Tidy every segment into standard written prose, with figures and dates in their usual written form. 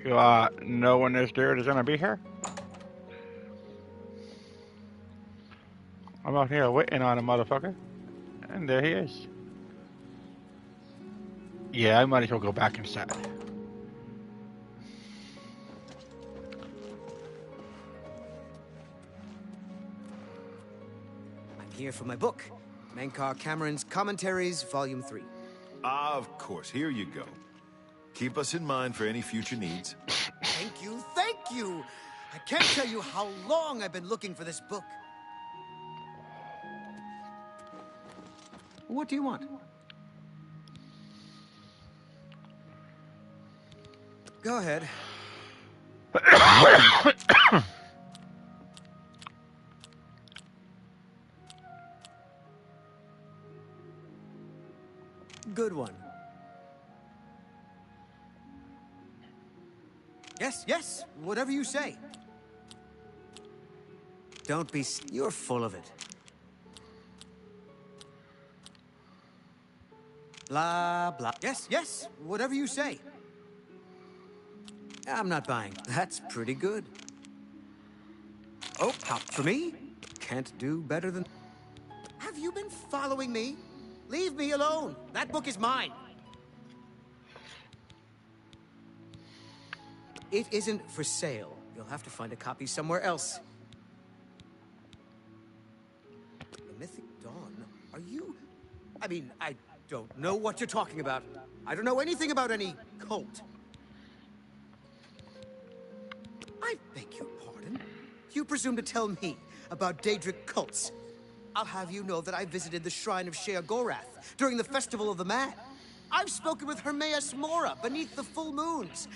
You know when this dude is gonna be here? I'm out here waiting on a motherfucker, and there he is. Yeah, I might as well go back inside. I'm here for my book, Menkar Cameron's Commentaries, Volume 3. Ah, of course. Here you go. Keep us in mind for any future needs. Thank you, thank you! I can't tell you how long I've been looking for this book. What do you want? Go ahead. Good one. Yes, yes, whatever you say. Don't be... You're full of it. Blah, blah. Yes, yes, whatever you say. I'm not buying. That's pretty good. Oh, hop for me? Can't do better than... Have you been following me? Leave me alone. That book is mine. It isn't for sale. You'll have to find a copy somewhere else. The Mythic Dawn? Are you... I mean, I don't know what you're talking about. I don't know anything about any cult. I beg your pardon? You presume to tell me about Daedric cults? I'll have you know that I visited the shrine of Sheogorath during the Festival of the Mad. I've spoken with Hermaeus Mora beneath the full moons.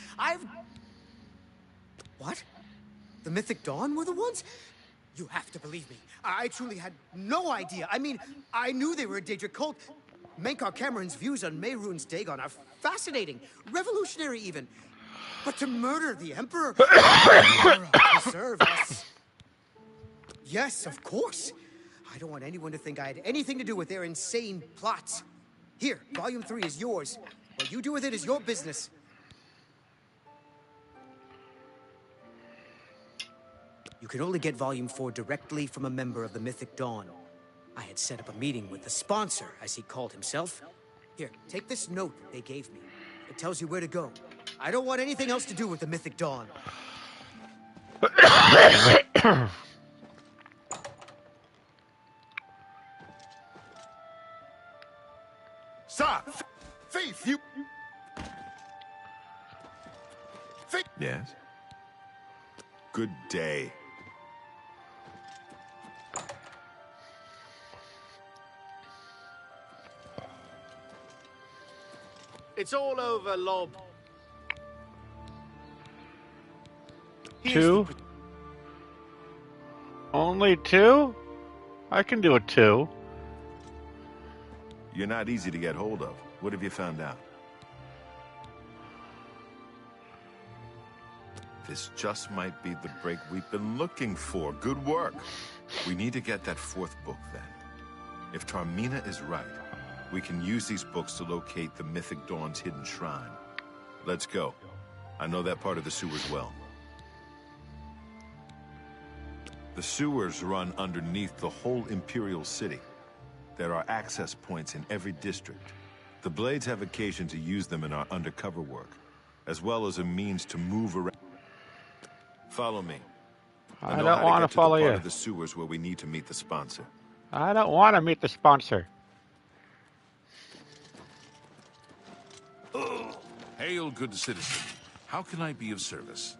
What? The Mythic Dawn were the ones? You have to believe me. I truly had no idea. I mean, I knew they were a Daedric cult. Menkar Cameron's views on Mehrunes Dagon are fascinating, revolutionary even. But to murder the Emperor... preserve us... Yes, of course. I don't want anyone to think I had anything to do with their insane plots. Here, Volume 3 is yours. What you do with it is your business. You can only get Volume 4 directly from a member of the Mythic Dawn. I had set up a meeting with the sponsor, as he called himself. Here, take this note that they gave me. It tells you where to go. I don't want anything else to do with the Mythic Dawn. Stop! Faith, you... Faith... Yes? Good day. It's all over, Lob. Two? Only two? I can do a two. You're not easy to get hold of. What have you found out? This just might be the break we've been looking for. Good work. We need to get that fourth book, then. If Tarmina is right, we can use these books to locate the Mythic Dawn's hidden shrine. Let's go. I know that part of the sewers well. The sewers run underneath the whole Imperial City. There are access points in every district. The Blades have occasion to use them in our undercover work, as well as a means to move around. Follow me. I don't want to follow you. Part of the sewers where we need to meet the sponsor. I don't want to meet the sponsor. Hail, good citizen. How can I be of service?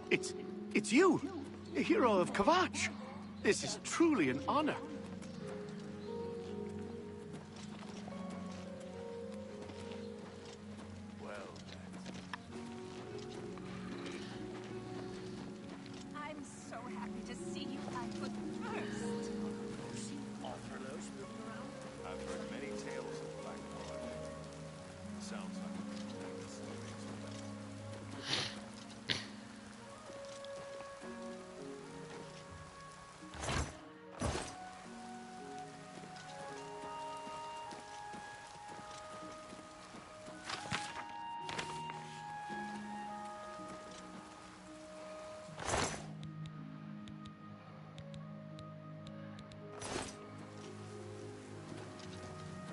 It's you, the hero of Kvatch. This is truly an honor. I'm so happy to see you. I put first. I've heard many tales of Blackwater. Sounds like a tremendous experience.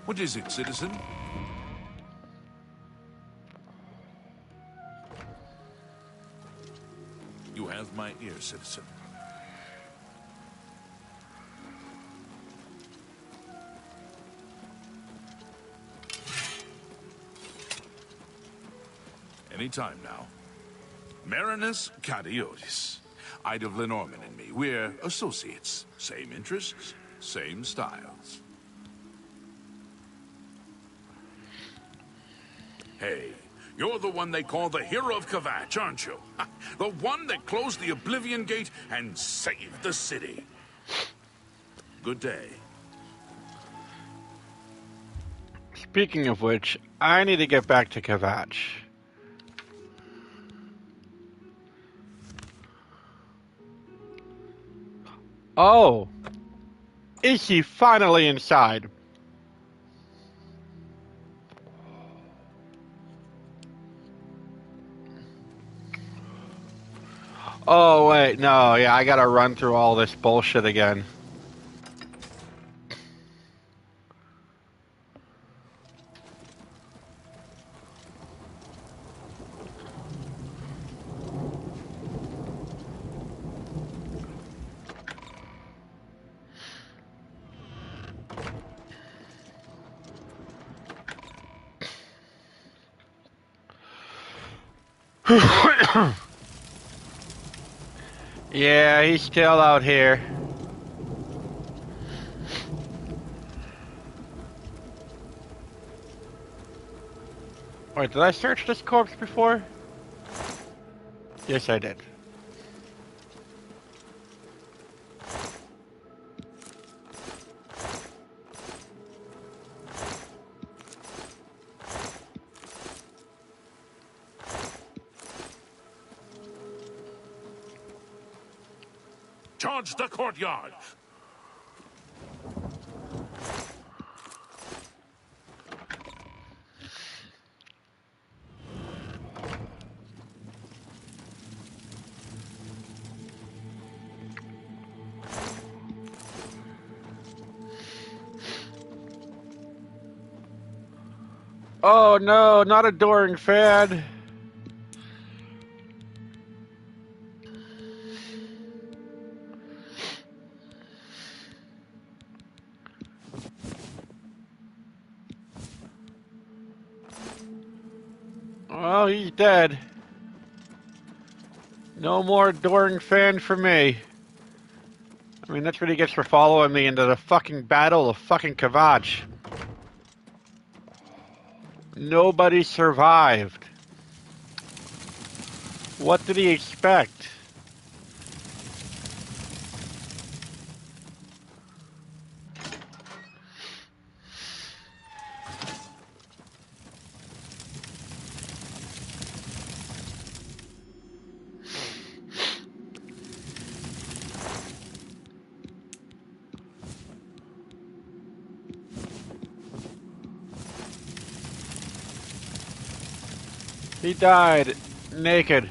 What is it, citizen? You have my ear, citizen. Any time now. Marinus Cadiotis. Ida of Lenormand and me. We're associates. Same interests, same styles. Hey, you're the one they call the hero of Kvatch, aren't you? The one that closed the Oblivion Gate and saved the city. Good day. Speaking of which, I need to get back to Kvatch. Oh! Is he finally inside? Oh, wait, no, yeah, I gotta run through all this bullshit again. Yeah, he's still out here. Wait, did I search this corpse before? Yes, I did. Charge the courtyard! Oh no, not adoring fan. Oh, he's dead. No more adoring fan for me. I mean, that's what he gets for following me into the fucking battle of fucking Kvatch. Nobody survived. What did he expect? He died naked.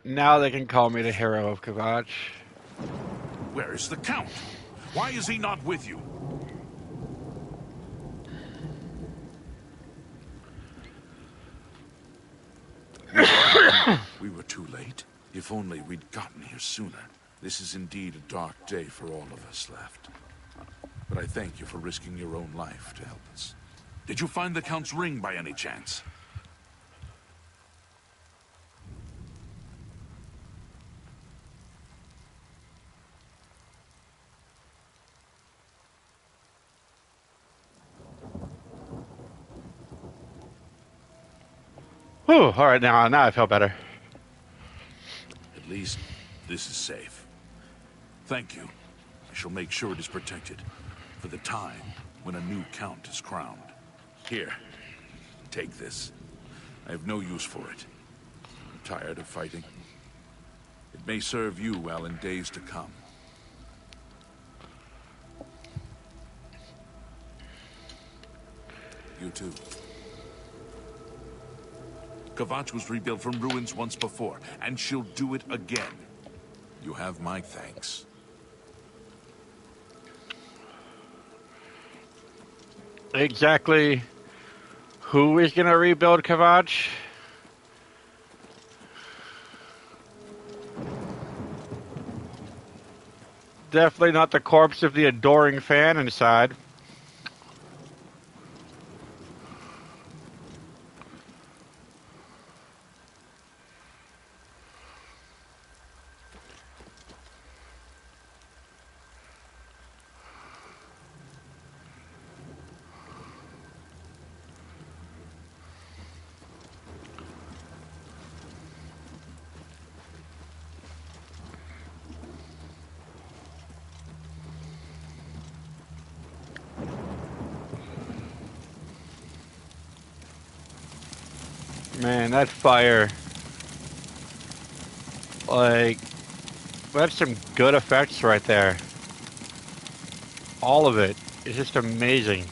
Now they can call me the hero of Kavach. Where is the Count? Why is he not with you? We were too late. If only we'd gotten here sooner. This is indeed a dark day for all of us left. But I thank you for risking your own life to help us. Did you find the Count's ring by any chance? Whew, alright, now I feel better. At least, this is safe. Thank you. I shall make sure it is protected. For the time when a new Count is crowned. Here, take this. I have no use for it. I'm tired of fighting. It may serve you well in days to come. You too. Kavach was rebuilt from ruins once before, and she'll do it again. You have my thanks. Exactly who is gonna rebuild Kavach? Definitely not the corpse of the adoring fan inside. Man, that fire. Like, that's some good effects right there. All of it is just amazing.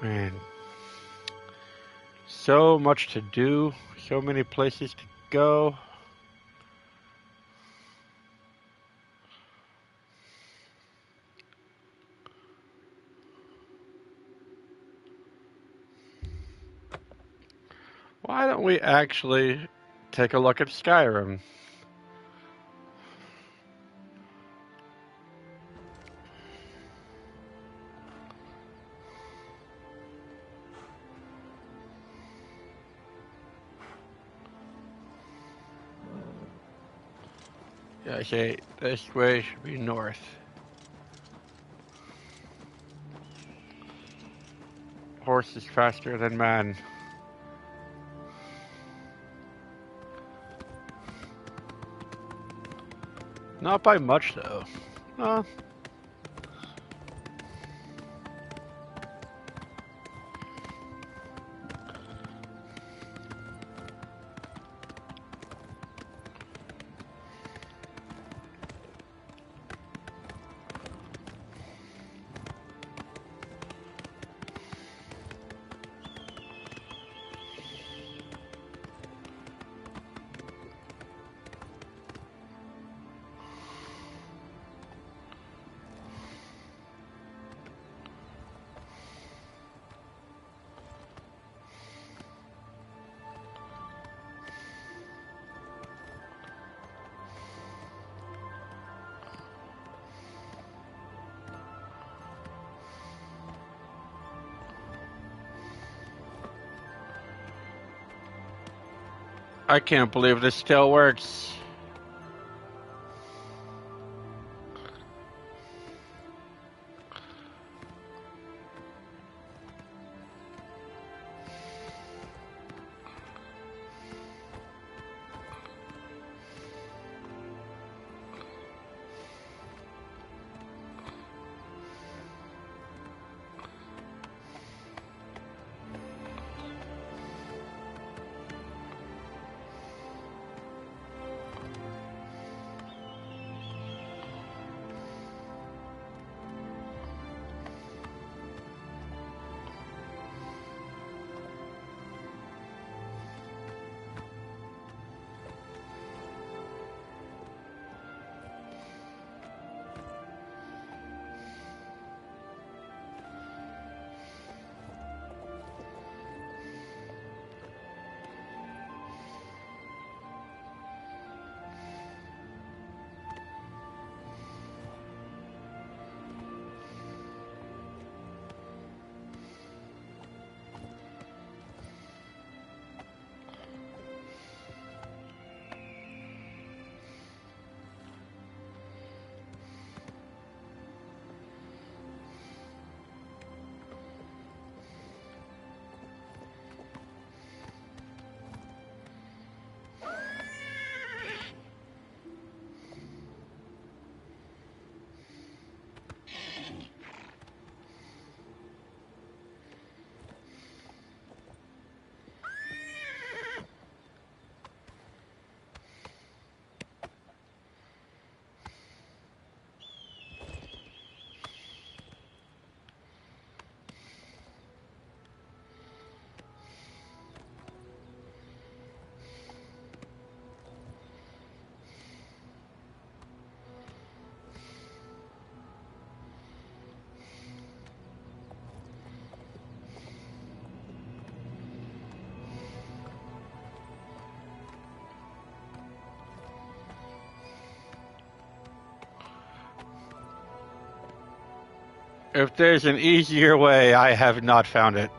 Man. So much to do, so many places to go. Why don't we actually take a look at Skyrim? Yeah, okay, this way should be north. Horse is faster than man. Not by much, though. I can't believe this still works. If there's an easier way, I have not found it.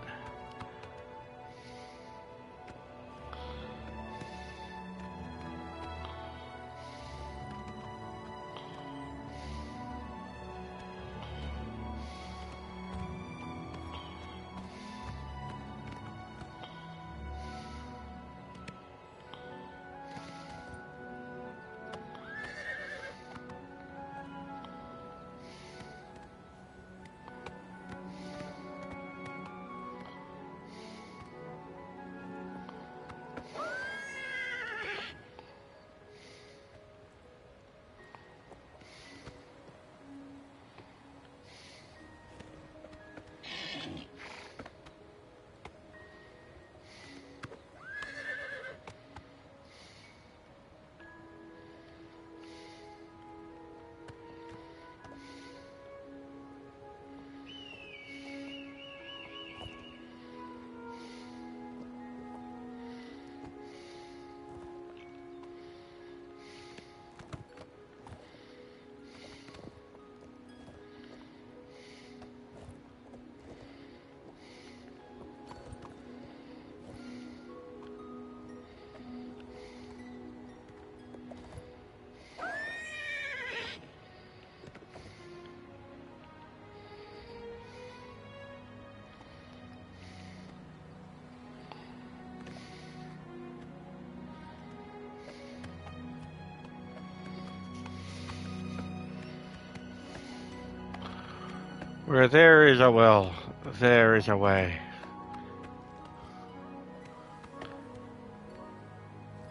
Where there is a will, there is a way.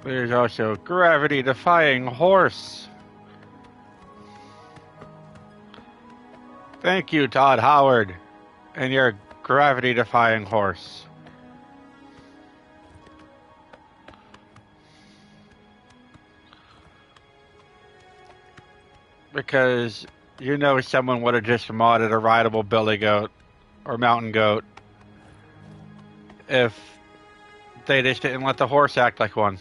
There's also gravity-defying horse. Thank you, Todd Howard, and your gravity-defying horse. Because you know someone would have just modded a rideable billy goat or mountain goat if they just didn't let the horse act like one.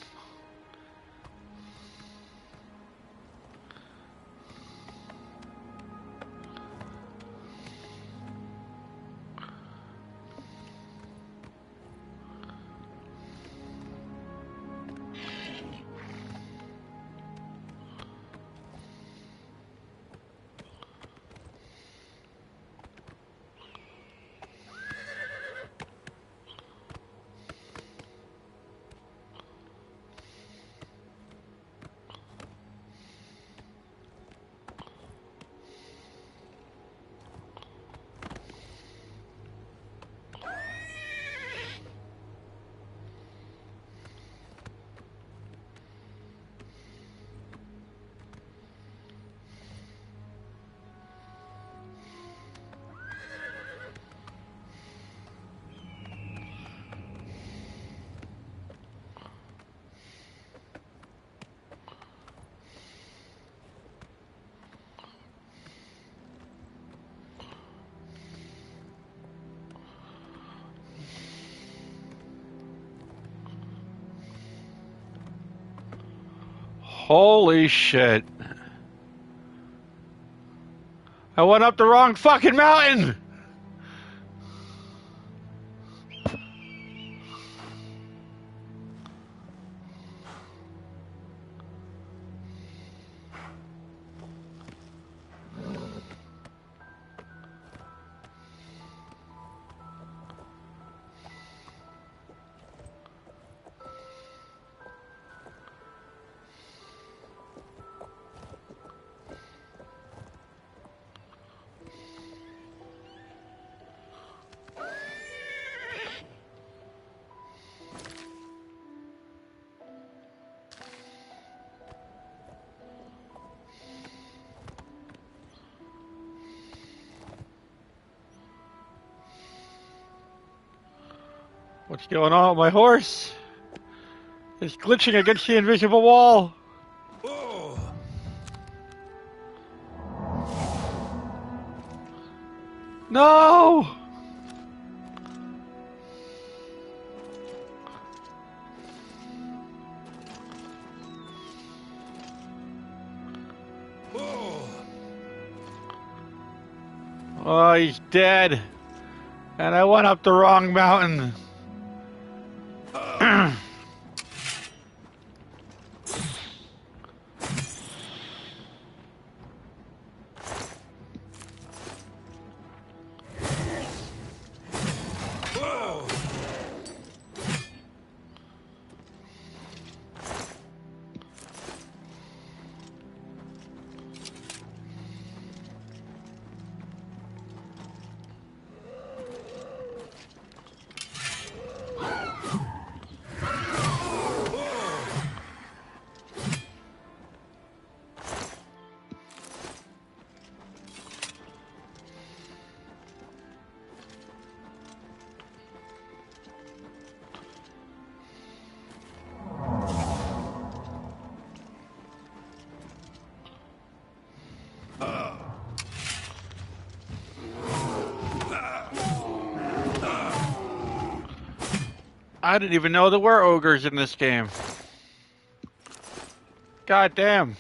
Holy shit. I went up the wrong fucking mountain! What's going on with my horse? It's glitching against the invisible wall. No! Oh, he's dead. And I went up the wrong mountain. I didn't even know there were ogres in this game. God damn.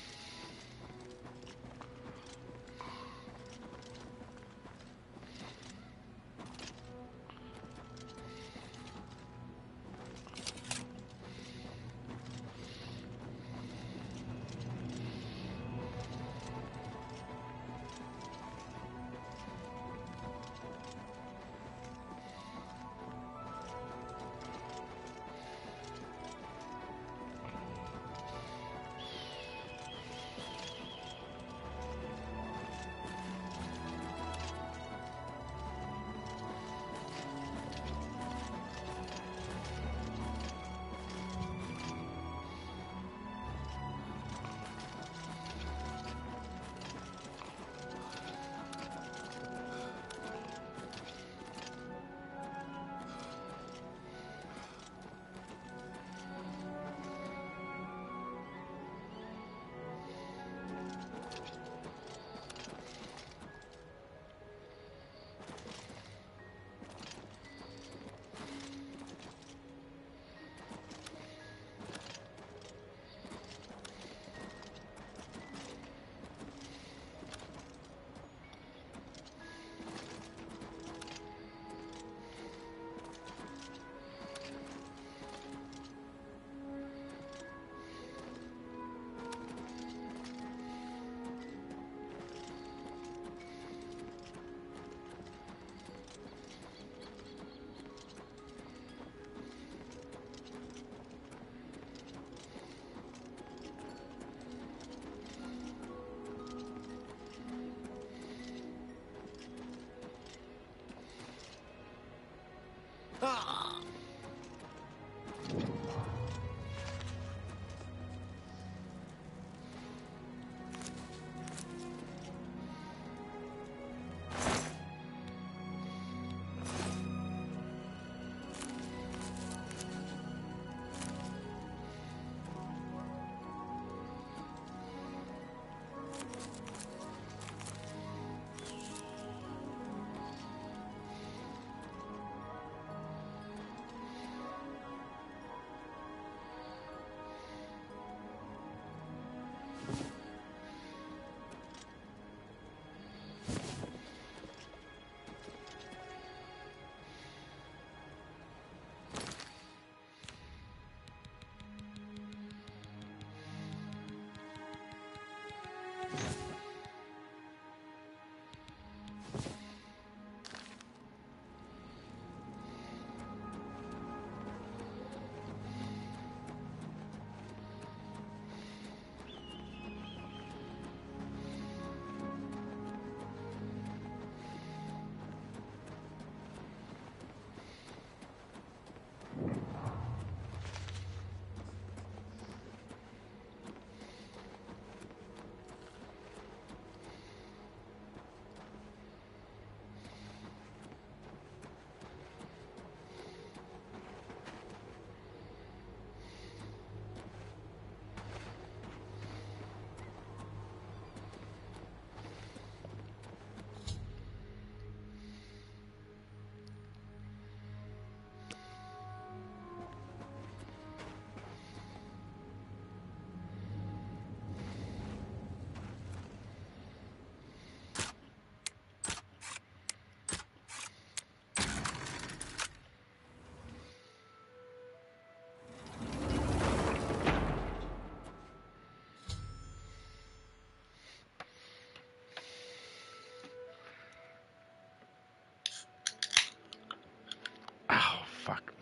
Oh, fuck.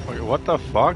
Wait, what the fuck?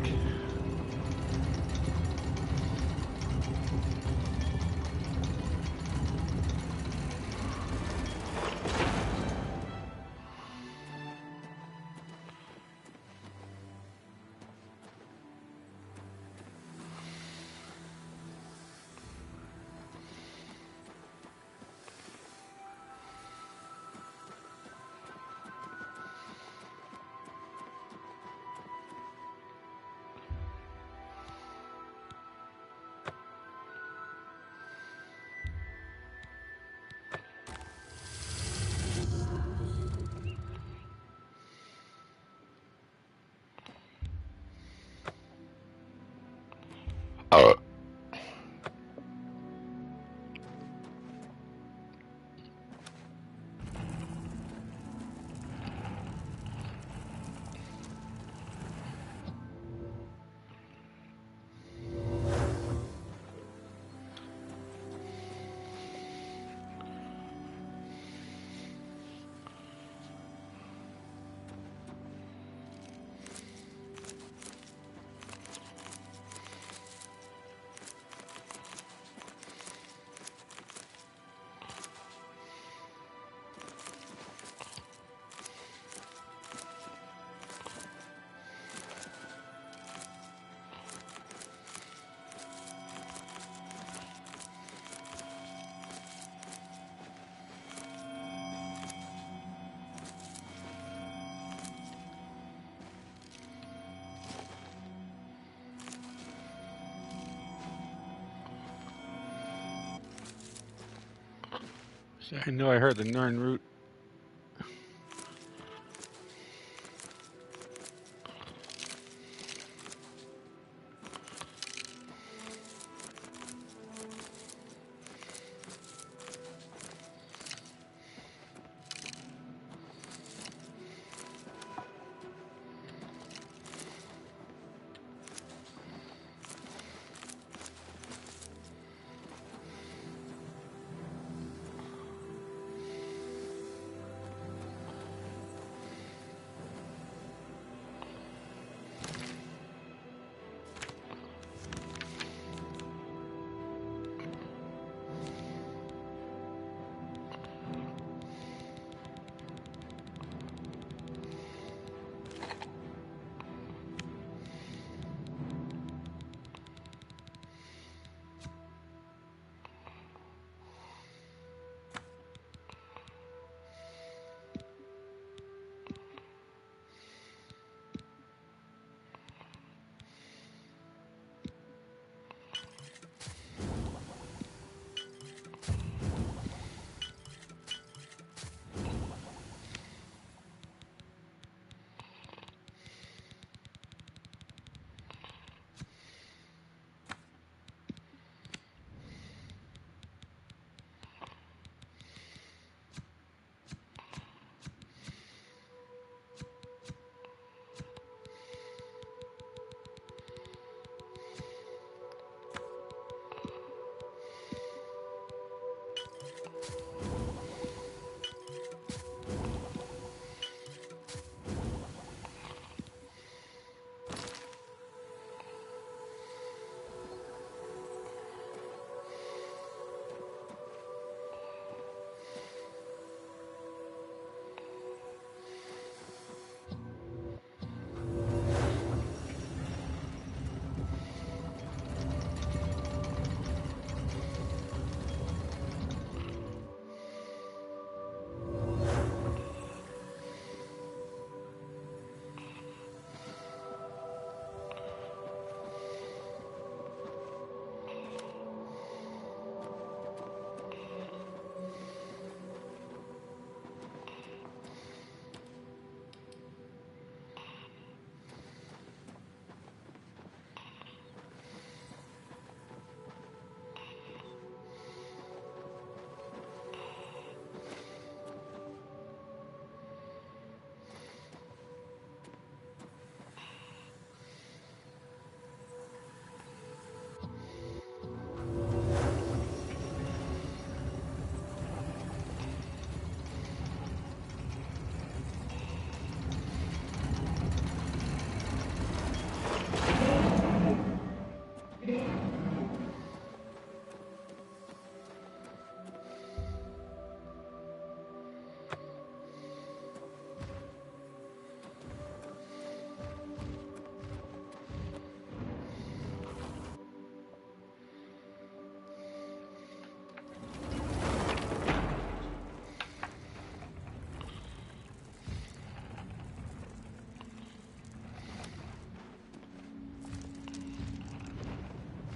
See, I knew I heard the Nern root.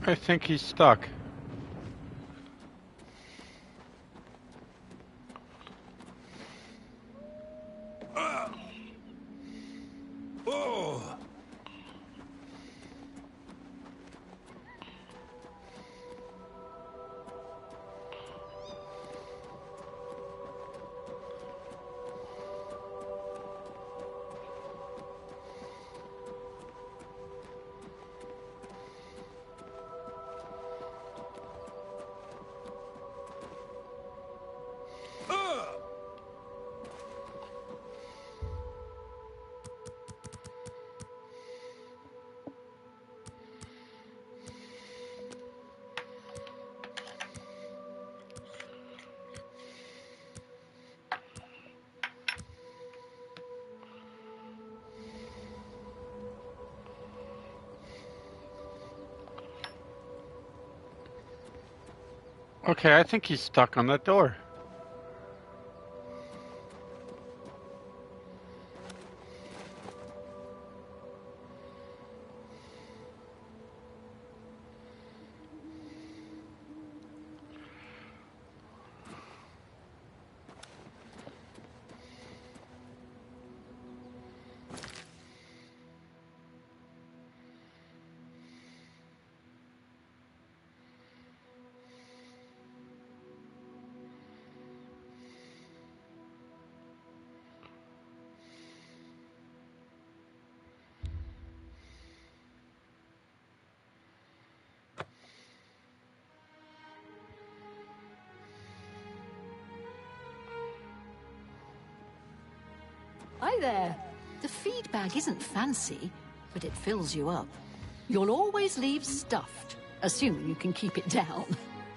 I think he's stuck. Oh! Okay, I think he's stuck on that door. Hi there. The feed bag isn't fancy, but it fills you up. You'll always leave stuffed, assuming you can keep it down.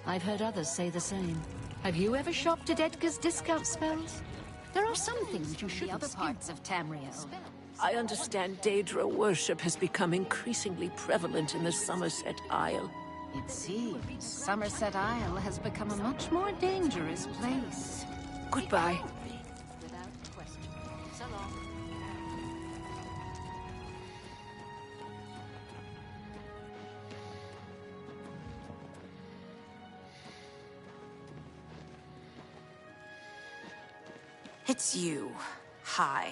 I've heard others say the same. Have you ever shopped at Edgar's discount spells? There are some things you shouldn't The other skip. parts of Tamriel. I understand Daedra worship has become increasingly prevalent in the Somerset Isle. It seems Somerset Isle has become a much more dangerous place. Goodbye. Without question. So long. It's you. Hi.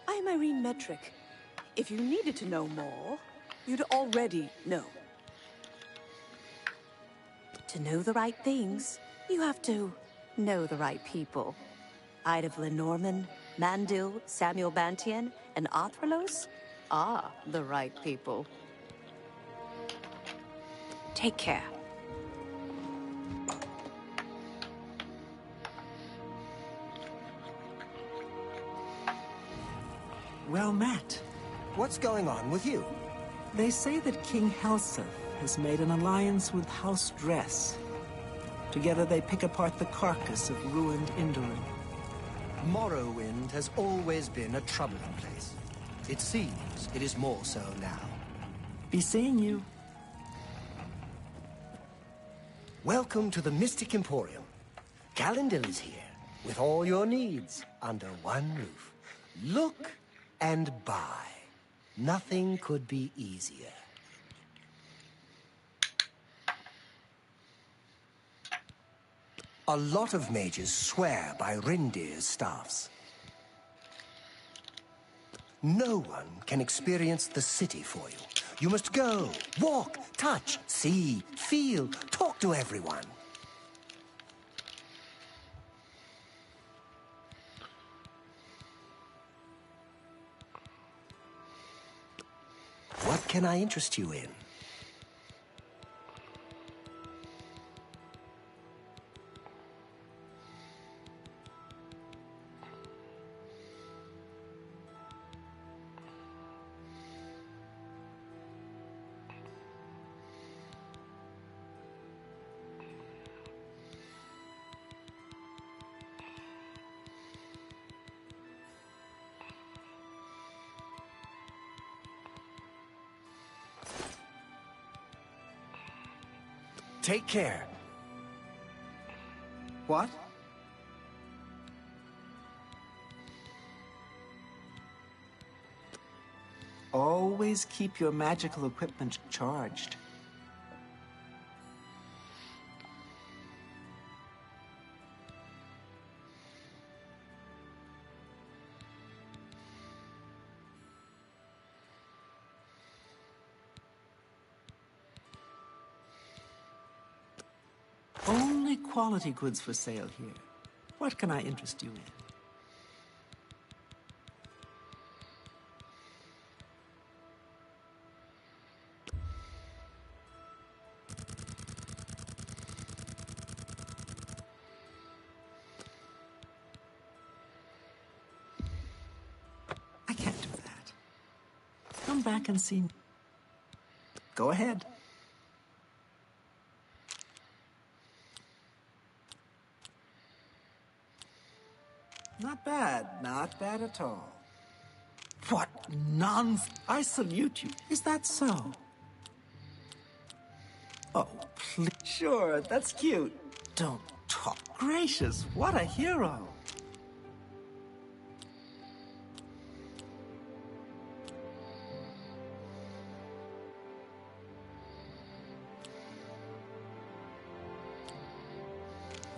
I'm Irene Metric. If you needed to know more, you'd already know. To know the right things, you have to know the right people. Ida Lenormand, Mandil, Samuel Bantian, and Athralos are the right people. Take care. Well met. What's going on with you? They say that King Helseth has made an alliance with House Dress. Together they pick apart the carcass of ruined Indoran. Morrowind has always been a troubling place. It seems it is more so now. Be seeing you. Welcome to the Mystic Emporium. Galindil is here, with all your needs under one roof. Look and buy. Nothing could be easier. A lot of mages swear by Rindir's staffs. No one can experience the city for you. You must go, walk, touch, see, feel, talk to everyone. What can I interest you in? Take care. What? Always keep your magical equipment charged. only quality goods for sale here. What can I interest you in? I can't do that. Come back and see me. Go ahead. Not bad. Not bad at all. What nonsense! I salute you. Is that so? Oh, please. Sure, that's cute. Don't talk. Gracious, what a hero.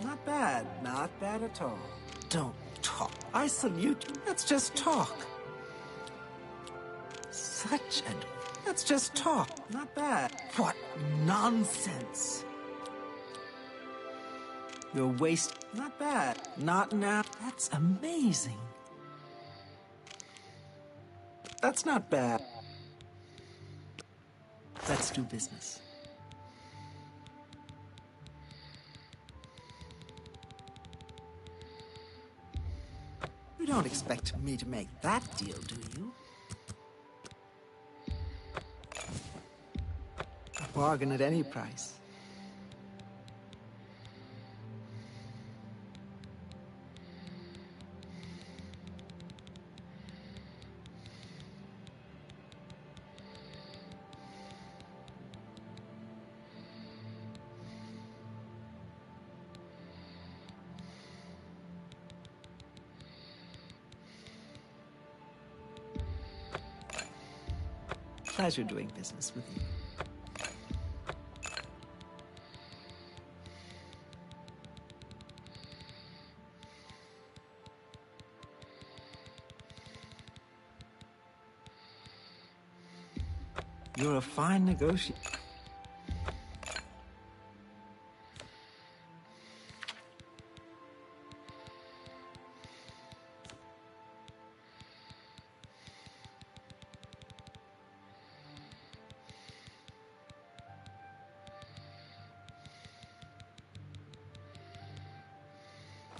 Not bad. Not bad at all. Don't talk. I salute you. Let's just talk. Such a... Let's just talk. Not bad. What nonsense. You're waste... Not bad. Not now. That's amazing. That's not bad. Let's do business. You don't expect me to make that deal, do you? A bargain at any price. Pleasure doing business with you. You're a fine negotiator.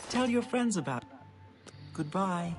Tell your friends about it. Goodbye.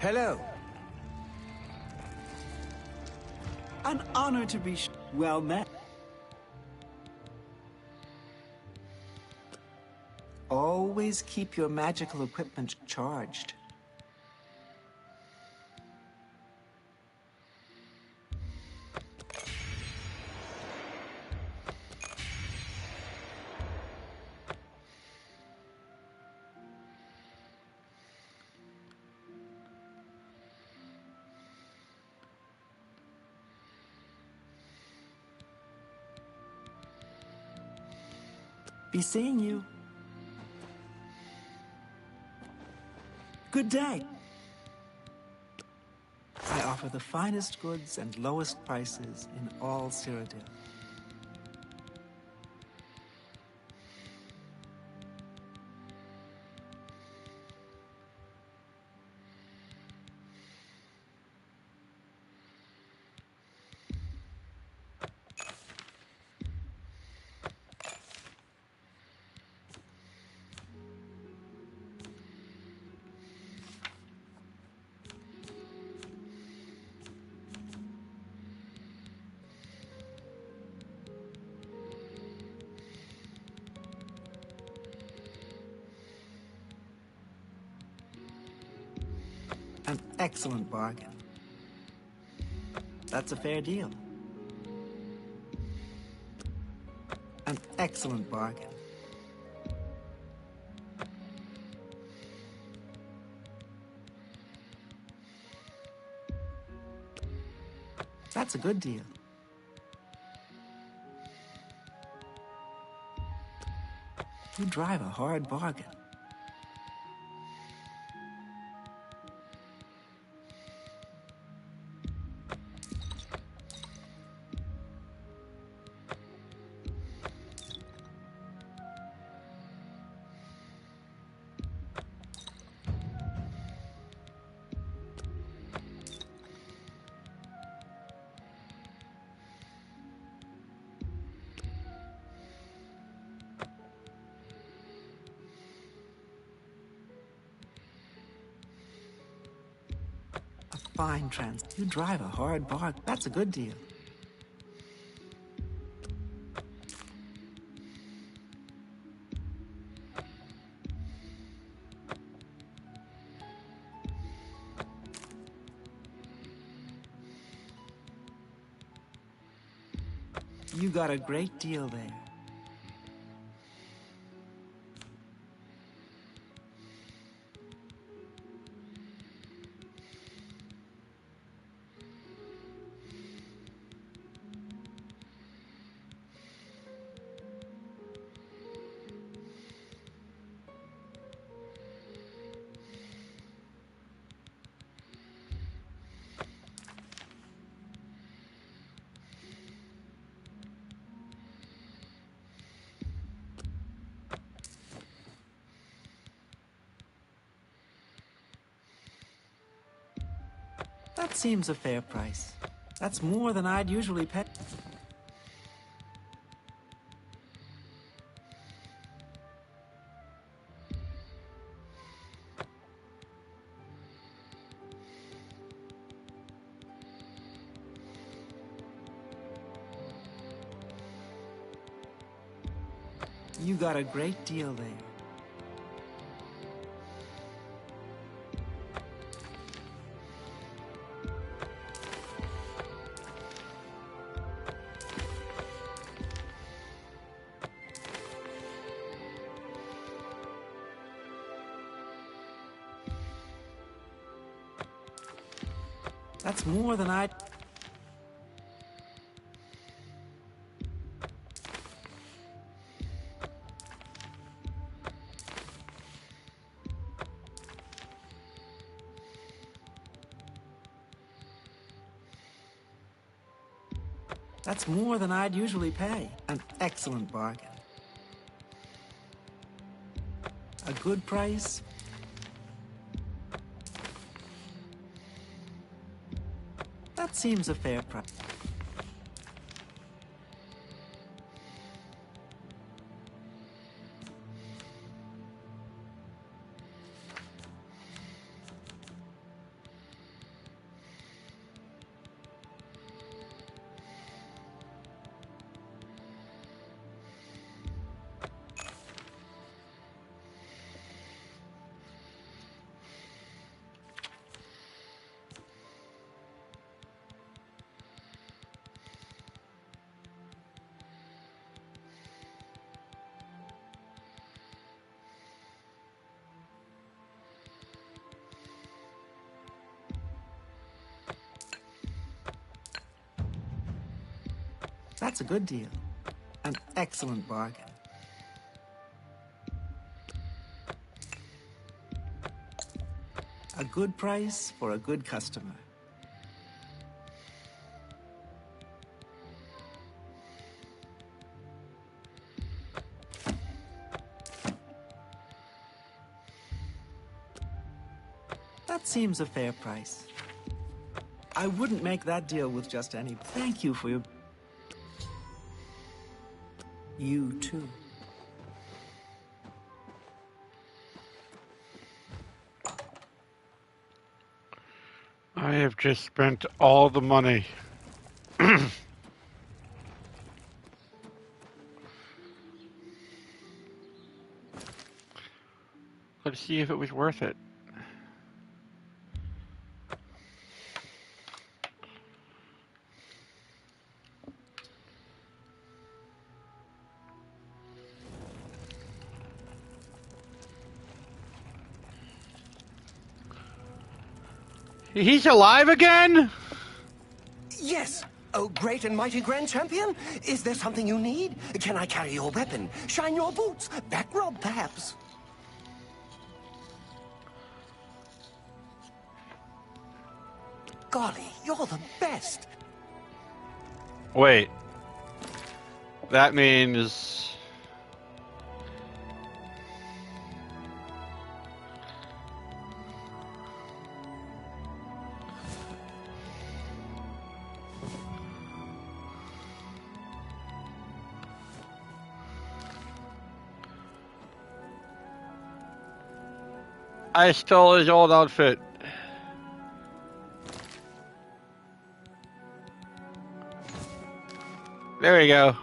Hello. An honor to be well met. Always keep your magical equipment charged. Be seeing you. Good day. I offer the finest goods and lowest prices in all Cyrodiil. An excellent bargain. That's a fair deal. An excellent bargain. That's a good deal. You drive a hard bargain. Fine You drive a hard bargain. That's a good deal. You got a great deal there. That seems a fair price. That's more than I'd usually pay. You got a great deal there. That's more than I'd... That's more than I'd usually pay. An excellent bargain. A good price. That seems a fair price. That's a good deal. An excellent bargain. A good price for a good customer. That seems a fair price. I wouldn't make that deal with just any. Thank you for your... You too. I have just spent all the money. Let's see if it was worth it. He's alive again? Yes! Oh, great and mighty Grand Champion? Is there something you need? Can I carry your weapon? Shine your boots? Back rub, perhaps? Golly, you're the best! Wait. That means... I stole his old outfit. There we go.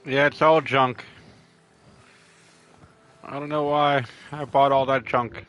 Yeah, it's all junk. I don't know why I bought all that junk.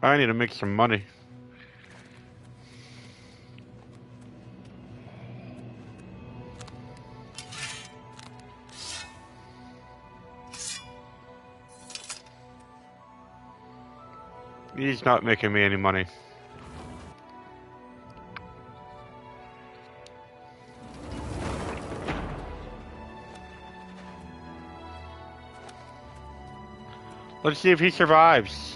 I need to make some money. He's not making me any money. Let's see if he survives.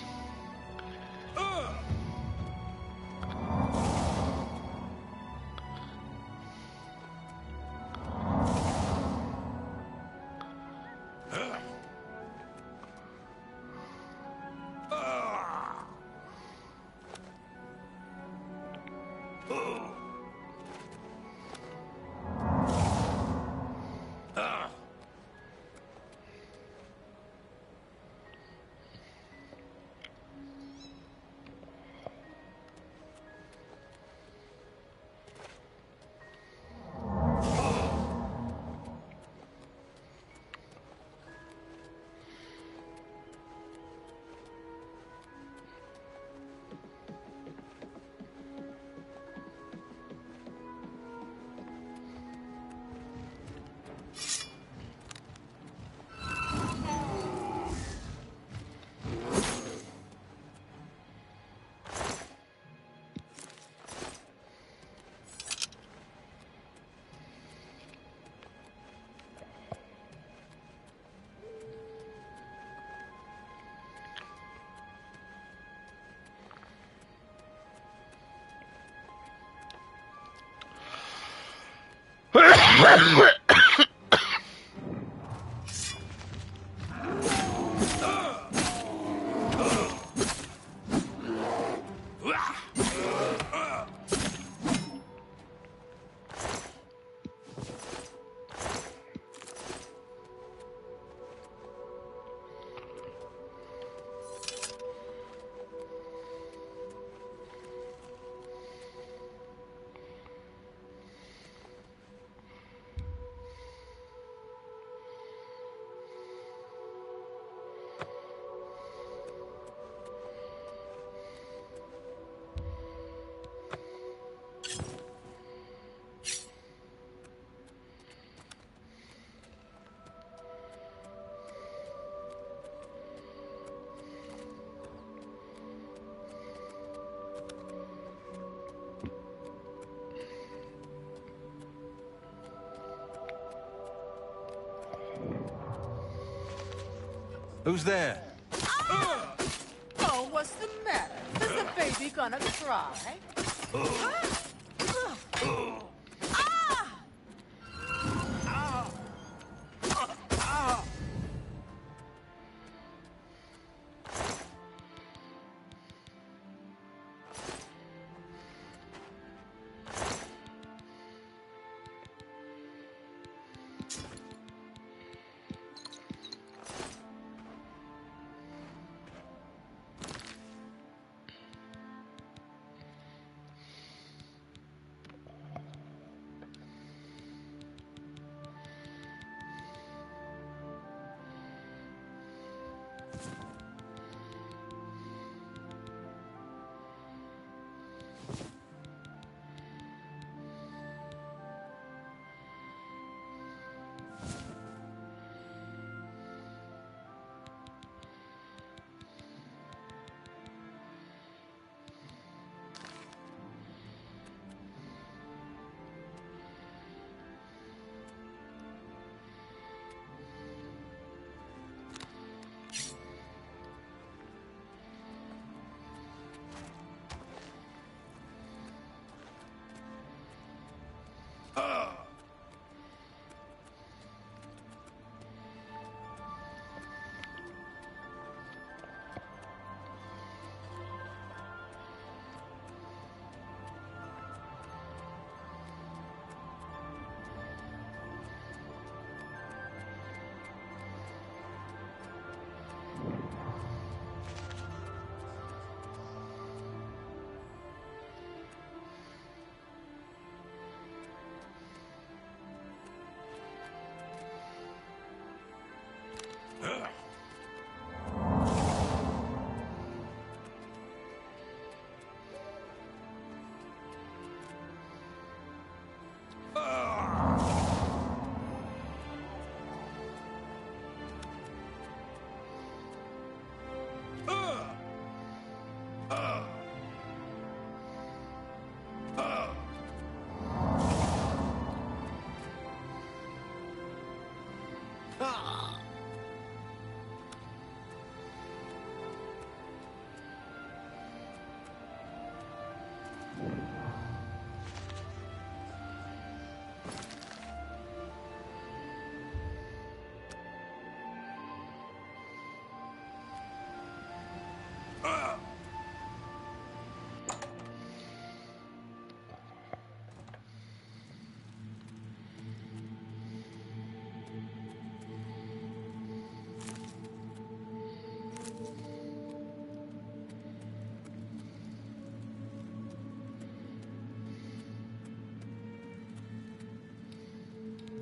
Who's there? Oh, what's the matter? Is the baby gonna cry?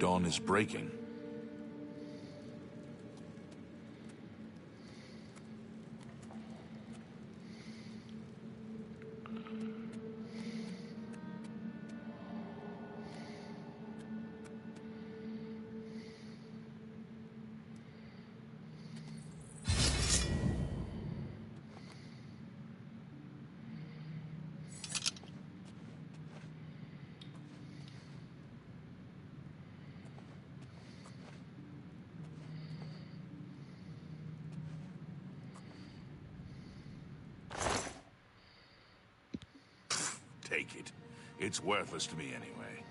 Dawn is breaking. Take it. It's worthless to me anyway.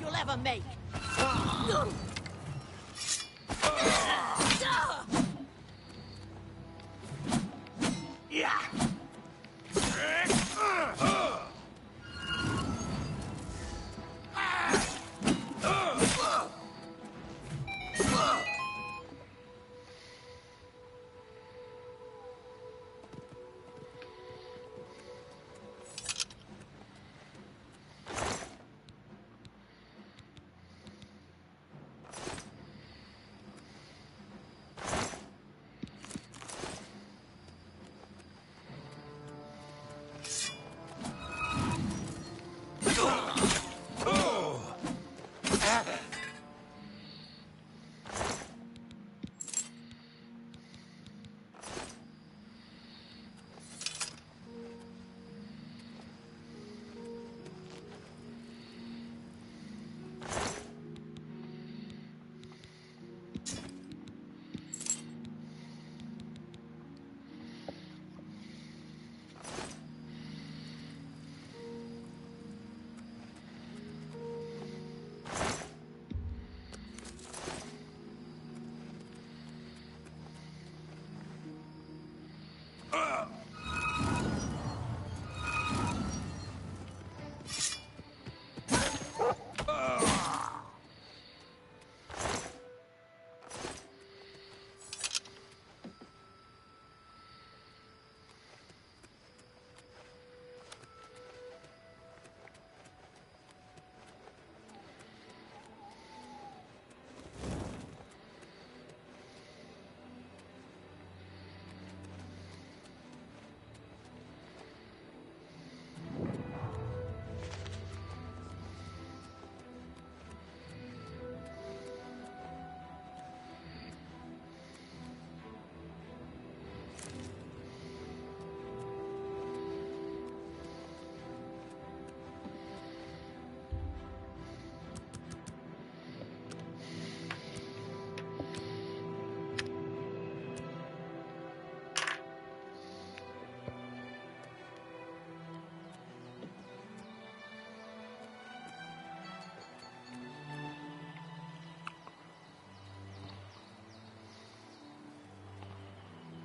you'll ever make. Yeah.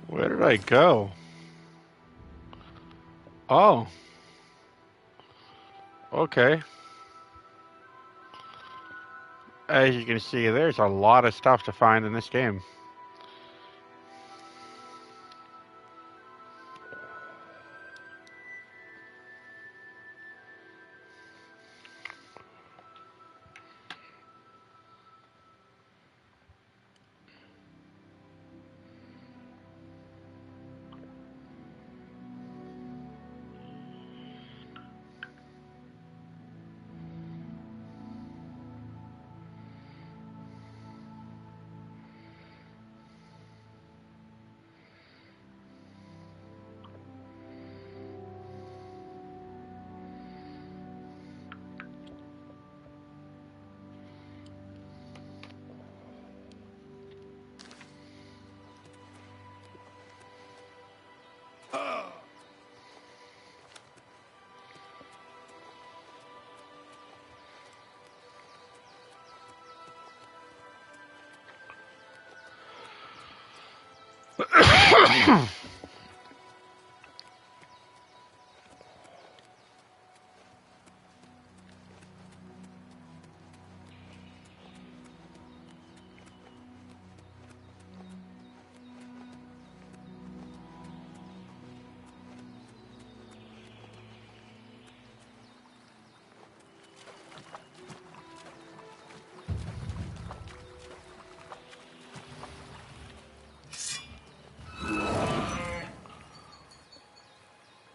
Where did I go? Oh. Okay. As you can see, there's a lot of stuff to find in this game.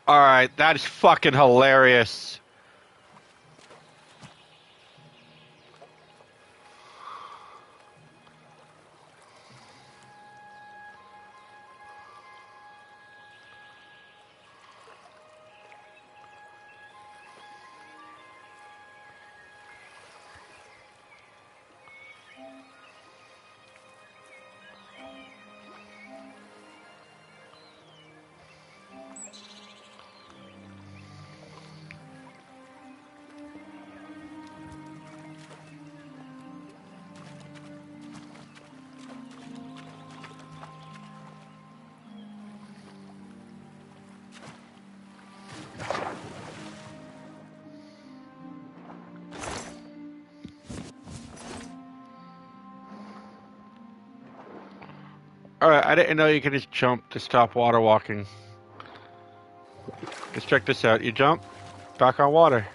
Alright, that is fucking hilarious. Alright, I didn't know you could just jump to stop water walking. Let's check this out. You jump, back on water.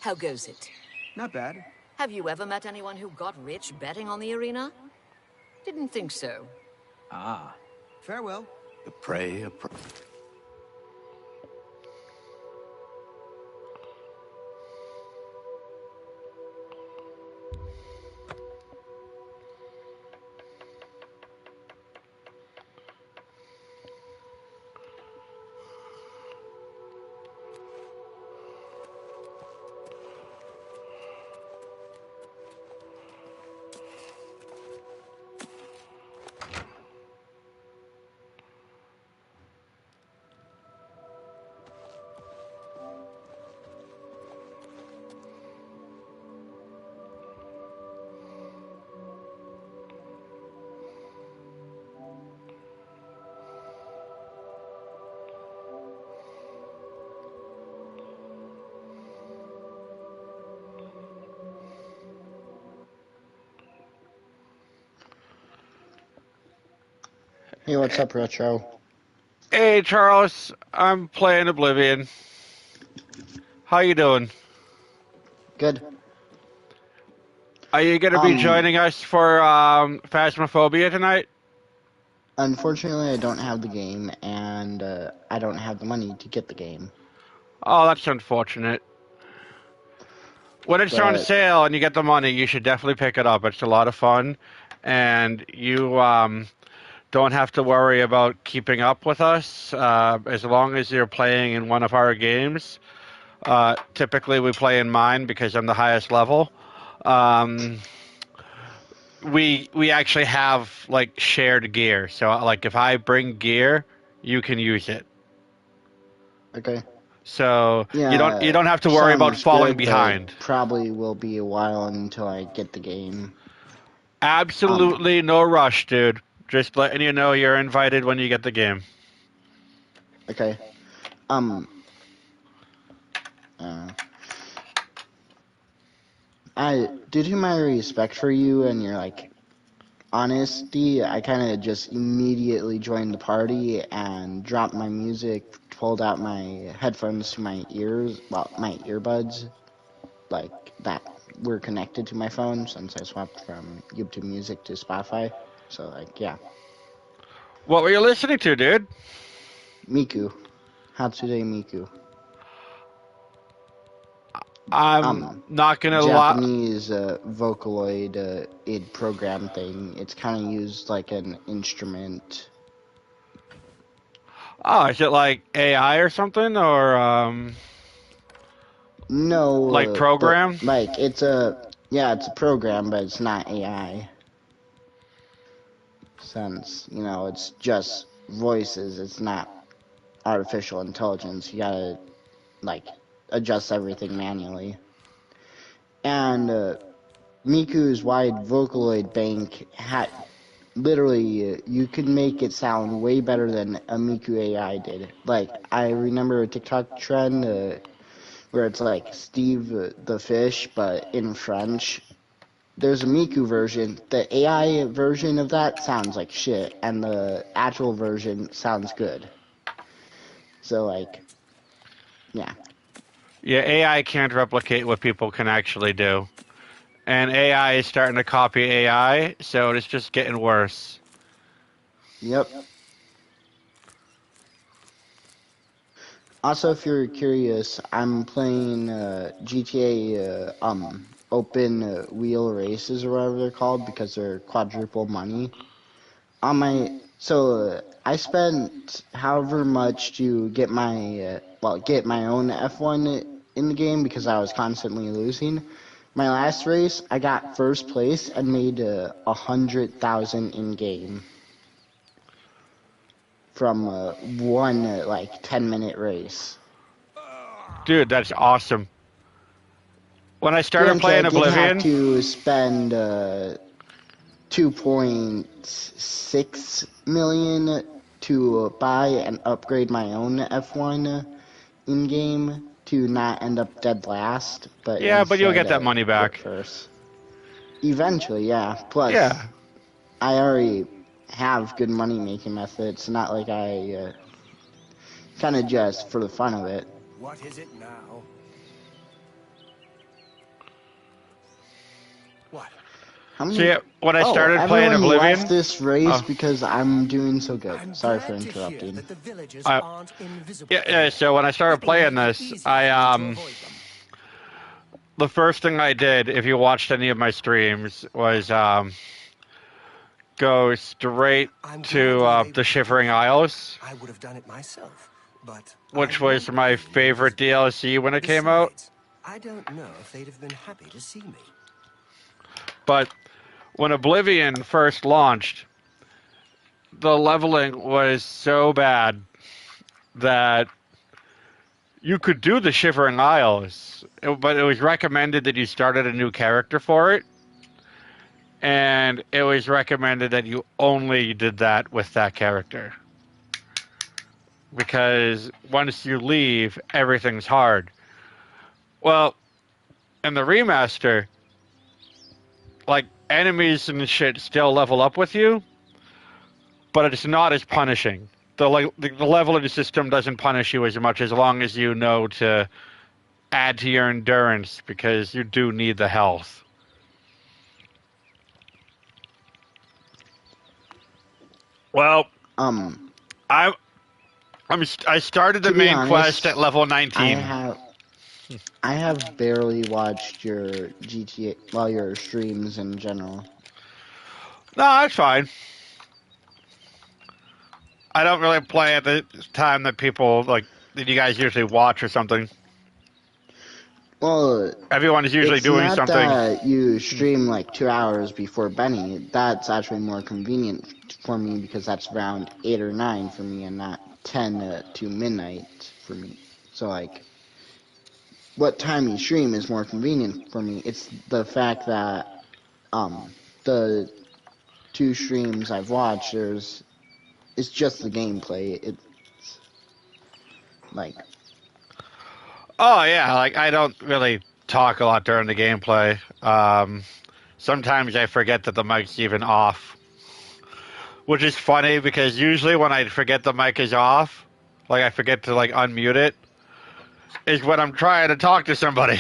How goes it? Not bad. Have you ever met anyone who got rich betting on the arena? Didn't think so. Ah. Farewell. The prey of... Hey, what's up, Retro? Hey, Charles. I'm playing Oblivion. How you doing? Good. Are you going to be joining us for Phasmophobia tonight? Unfortunately, I don't have the game, and I don't have the money to get the game. Oh, that's unfortunate. When it's on sale and you get the money, you should definitely pick it up. It's a lot of fun, and you don't have to worry about keeping up with us as long as you're playing in one of our games. Typically, we play in mine because I'm the highest level. We actually have like shared gear, so like if I bring gear, you can use it. Okay. So yeah, you don't have to worry about falling behind. Probably will be a while until I get the game. Absolutely no rush, dude. Just letting you know you're invited when you get the game. Okay. Due to my respect for you and your like honesty, I kind of just immediately joined the party and dropped my music, pulled out my headphones to my ears, well, my earbuds, like that were connected to my phone since I swapped from YouTube Music to Spotify. So, like, yeah. What were you listening to, dude? Miku. Hatsude Miku. I'm not gonna lie. Japanese Vocaloid id program thing. It's kind of used like an instrument. Oh, is it like AI or something, or No, like program? Like it's a program, but it's not AI. Since it's just voices. It's not artificial intelligence. You gotta like adjust everything manually. And Miku's wide Vocaloid bank had literally you could make it sound way better than a Miku AI did. Like I remember a TikTok trend where it's like Steve the fish, but in French. There's a Miku version. The AI version of that sounds like shit, and the actual version sounds good. So, like, yeah. Yeah, AI can't replicate what people can actually do. And AI is starting to copy AI, so it's just getting worse. Yep. Also, if you're curious, I'm playing GTA open wheel races or whatever they're called because they're quadruple money. On my I spent however much to get my get my own F1 in the game because I was constantly losing. My last race, I got first place and made 100,000 in game from one like 10-minute race. Dude, that's awesome. When I started Granted, I playing did have Oblivion, to spend 2.6 million to buy and upgrade my own F1 in game to not end up dead last, but yeah, but you'll instead get that money get back. first. Eventually, yeah. Plus, Yeah. I already have good money making methods. Not like I kind of just for the fun of it. What is it now? What? How many? See, when I started playing everyone Oblivion, left this race because I'm doing so good. Sorry for interrupting. So when I started playing this, the first thing I did, if you watched any of my streams, was go straight to the Shivering Isles. I would have done it myself, but which was my favorite DLC when it came out. I don't know if they'd have been happy to see me. But when Oblivion first launched, the leveling was so bad that you could do the Shivering Isles, but it was recommended that you started a new character for it. And it was recommended that you only did that with that character. Because once you leave, everything's hard. Well, in the remaster, like, enemies and shit still level up with you, but it's not as punishing. The leveling system doesn't punish you as much as long as you know to add to your endurance, because you do need the health. Well, I started the main quest at level 19. I have barely watched your GTA, well, your streams in general. No, that's fine. I don't really play at the time that people, like, that you guys usually watch or something. Well, everyone is usually doing something. It's not that you stream like 2 hours before Benny. That's actually more convenient for me because that's around 8 or 9 for me and not 10 to midnight for me. So, like, what time you stream is more convenient for me. It's the fact that the 2 streams I've watched, it's just the gameplay. It's like, oh yeah, like, I don't really talk a lot during the gameplay. Sometimes I forget that the mic's even off, which is funny because usually when I forget the mic is off, like, I forget to, like, unmute it, is when I'm trying to talk to somebody.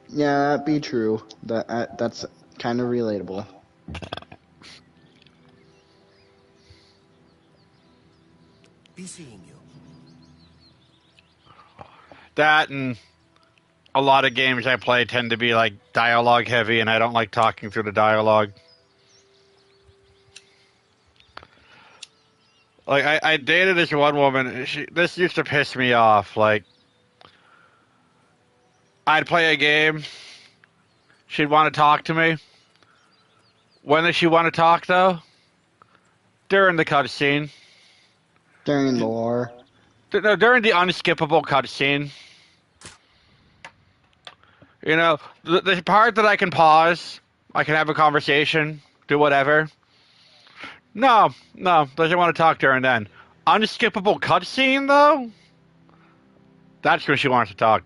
yeah, that'd be true. That's kind of relatable. Be seeing you. That and a lot of games I play tend to be, like, dialogue heavy, and I don't like talking through the dialogue. Like, I dated this one woman. This used to piss me off. Like, I'd play a game. She'd want to talk to me. When does she want to talk, though? During the cutscene. During the lore. No, during the unskippable cutscene. You know, the part that I can pause, I can have a conversation, do whatever. No, doesn't want to talk during then. Unskippable cutscene, though? That's when she wants to talk.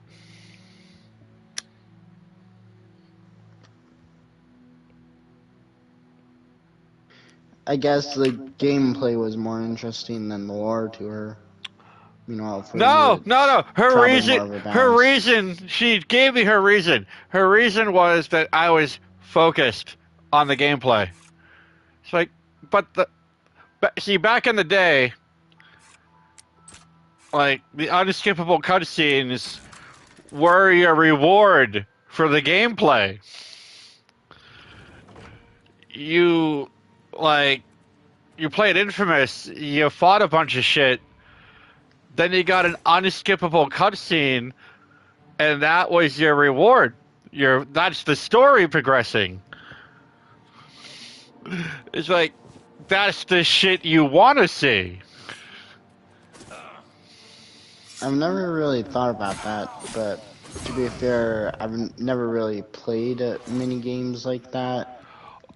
I guess the gameplay was more interesting than the lore to her. You know, for you, No. it's probably more of a Her balance. reason. She gave me her reason. Her reason was that I was focused on the gameplay. It's like, see, back in the day, like the unskippable cutscenes were your reward for the gameplay. You, like, you played Infamous, you fought a bunch of shit, then you got an unskippable cutscene, and that was your reward. That's the story progressing. It's like, that's the shit you want to see. I've never really thought about that, but to be fair, I've never really played mini games like that.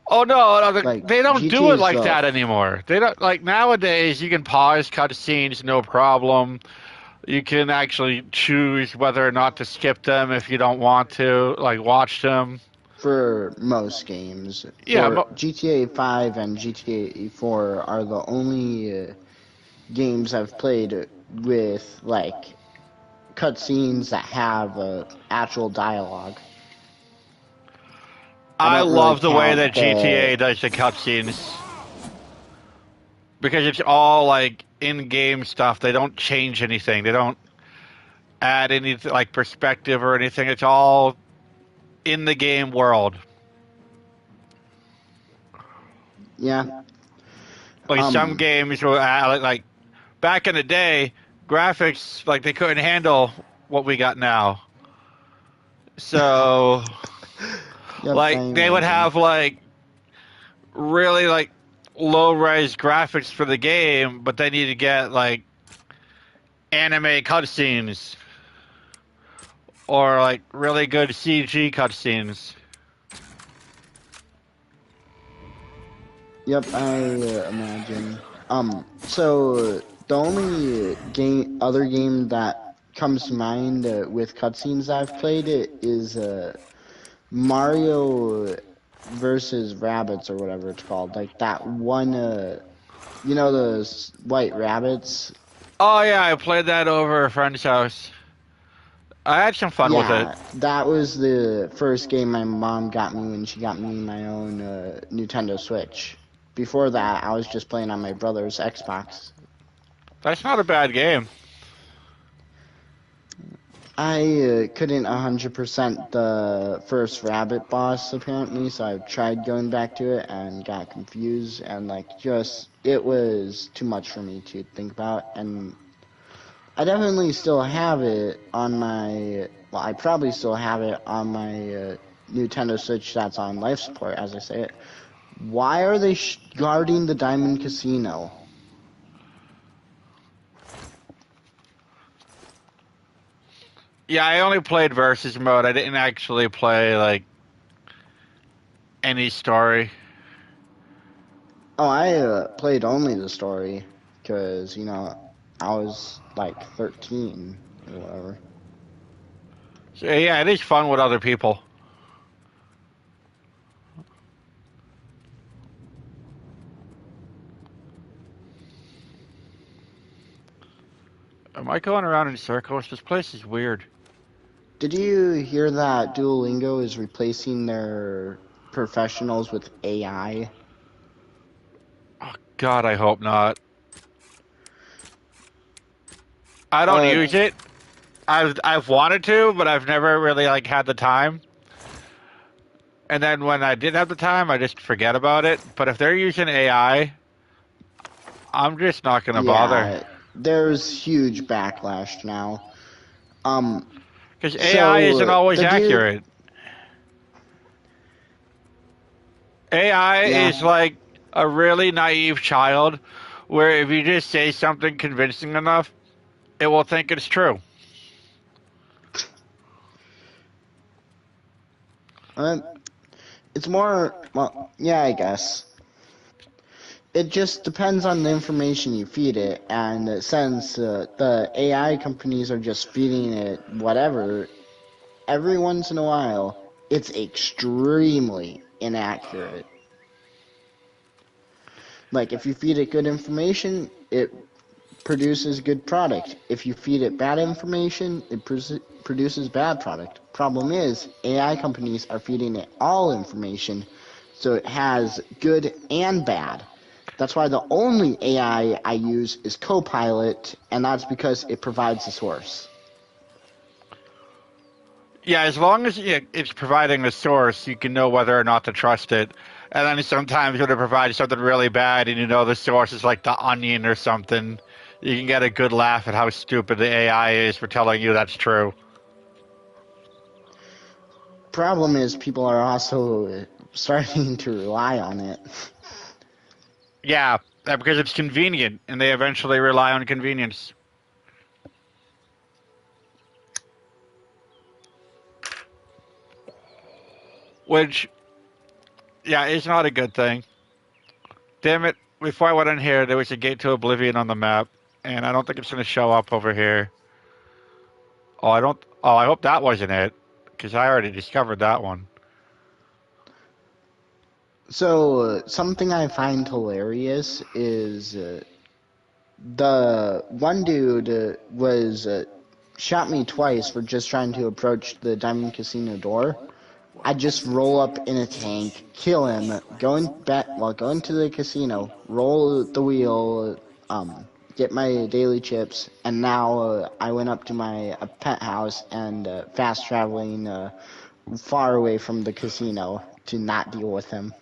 Oh no, Like they don't do it GTA's like that anymore. They don't, like, nowadays you can pause cutscenes, no problem. You can actually choose whether or not to skip them if you don't want to, like, watch them. for most games. Yeah, For GTA 5 and GTA 4 are the only games I've played with like cutscenes that have actual dialogue. I don't really love the way that count GTA does the cutscenes. Because it's all, like, in-game stuff. They don't change anything. They don't add any, like, perspective or anything. It's all in the game world. Yeah. Like, some games will add, like, back in the day, graphics, like, they couldn't handle what we got now. So, Yep, like, they would have, like, really, like, low-res graphics for the game, but they need to get, like, anime cutscenes. Or, like, really good CG cutscenes. Yep, I imagine. So the only other game that comes to mind with cutscenes I've played is Mario versus Rabbits or whatever it's called. Like that one, you know, those white rabbits. Oh yeah, I played that over a friend's house. I had some fun with it. Yeah, that was the first game my mom got me when she got me my own Nintendo Switch. Before that, I was just playing on my brother's Xbox. That's not a bad game. I couldn't 100% the first rabbit boss, apparently, so I tried going back to it and got confused, and, like, just, it was too much for me to think about, and I definitely still have it on my, well, I probably still have it on my Nintendo Switch that's on life support, as I say it. Why are they guarding the Diamond Casino? Yeah, I only played versus mode. I didn't actually play, like, any story. Oh, I played only the story, because, you know, I was, like, 13 or whatever. So, yeah, it is fun with other people. Am I going around in circles? This place is weird. Did you hear that Duolingo is replacing their professionals with AI? Oh, God, I hope not. I don't use it. I've wanted to, but I've never really, like, had the time. And then when I did have the time, I just forget about it. But if they're using AI, I'm just not going to bother. There's huge backlash now. Because AI isn't always accurate. AI is like a really naive child, where if you just say something convincing enough, it will think it's true. It's more, well, yeah, I guess. It just depends on the information you feed it, and since the AI companies are just feeding it whatever, every once in a while, it's extremely inaccurate. Like, if you feed it good information, it produces good product. If you feed it bad information, it produces bad product. Problem is, AI companies are feeding it all information, so it has good and bad. That's why the only AI I use is Copilot, and that's because it provides the source. Yeah, as long as it's providing the source, you can know whether or not to trust it. And then sometimes when it provides something really bad and you know the source is like The Onion or something, you can get a good laugh at how stupid the AI is for telling you that's true. Problem is, people are also starting to rely on it. Yeah, because it's convenient, and they eventually rely on convenience. Which, yeah, is not a good thing. Damn it, before I went in here, there was a gate to Oblivion on the map, and I don't think it's going to show up over here. Oh, I hope that wasn't it, because I already discovered that one. So, something I find hilarious is the one dude shot me twice for just trying to approach the Diamond Casino door. I just roll up in a tank, kill him, go into the casino, roll the wheel, get my daily chips, and now I went up to my pet house and fast traveling far away from the casino to not deal with him.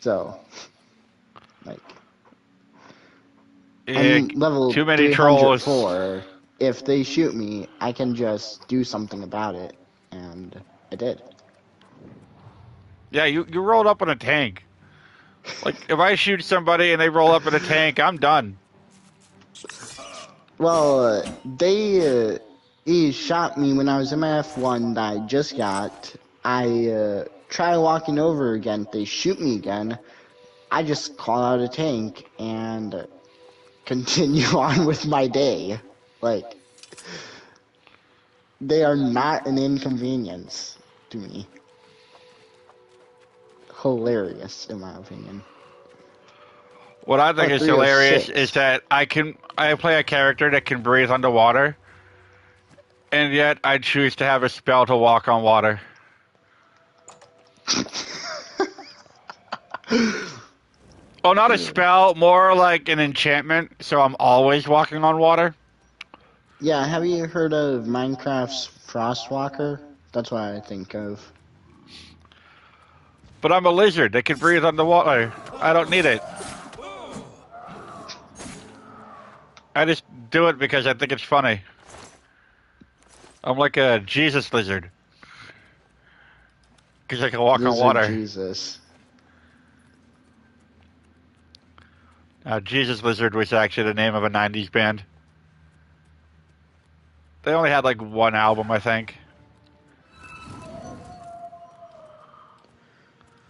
So, like, I'm level too many 304. trolls. If they shoot me, I can just do something about it, and I did. Yeah, you rolled up in a tank. Like, if I shoot somebody and they roll up in a tank, I'm done. Well, he shot me when I was in my F1 that I just got. I try walking over again. They shoot me again. I just call out a tank and continue on with my day. Like, they are not an inconvenience to me. Hilarious, in my opinion. What I think is hilarious 306. is that I play a character that can breathe underwater, and yet I choose to have a spell to walk on water. Oh, not a spell, more like an enchantment, so I'm always walking on water. Yeah, have you heard of Minecraft's Frostwalker? That's what I think of. But I'm a lizard that can breathe underwater. I don't need it. I just do it because I think it's funny. I'm like a Jesus lizard. Because I can walk on water. Jesus. Jesus Lizard was actually the name of a 90s band. They only had like one album, I think.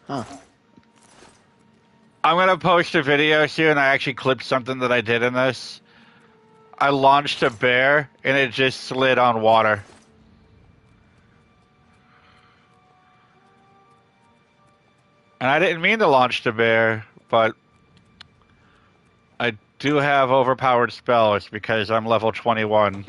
Huh. I'm going to post a video soon. I actually clipped something that I did in this. I launched a bear, and it just slid on water. And I didn't mean to launch the bear, but I do have overpowered spells because I'm level 21.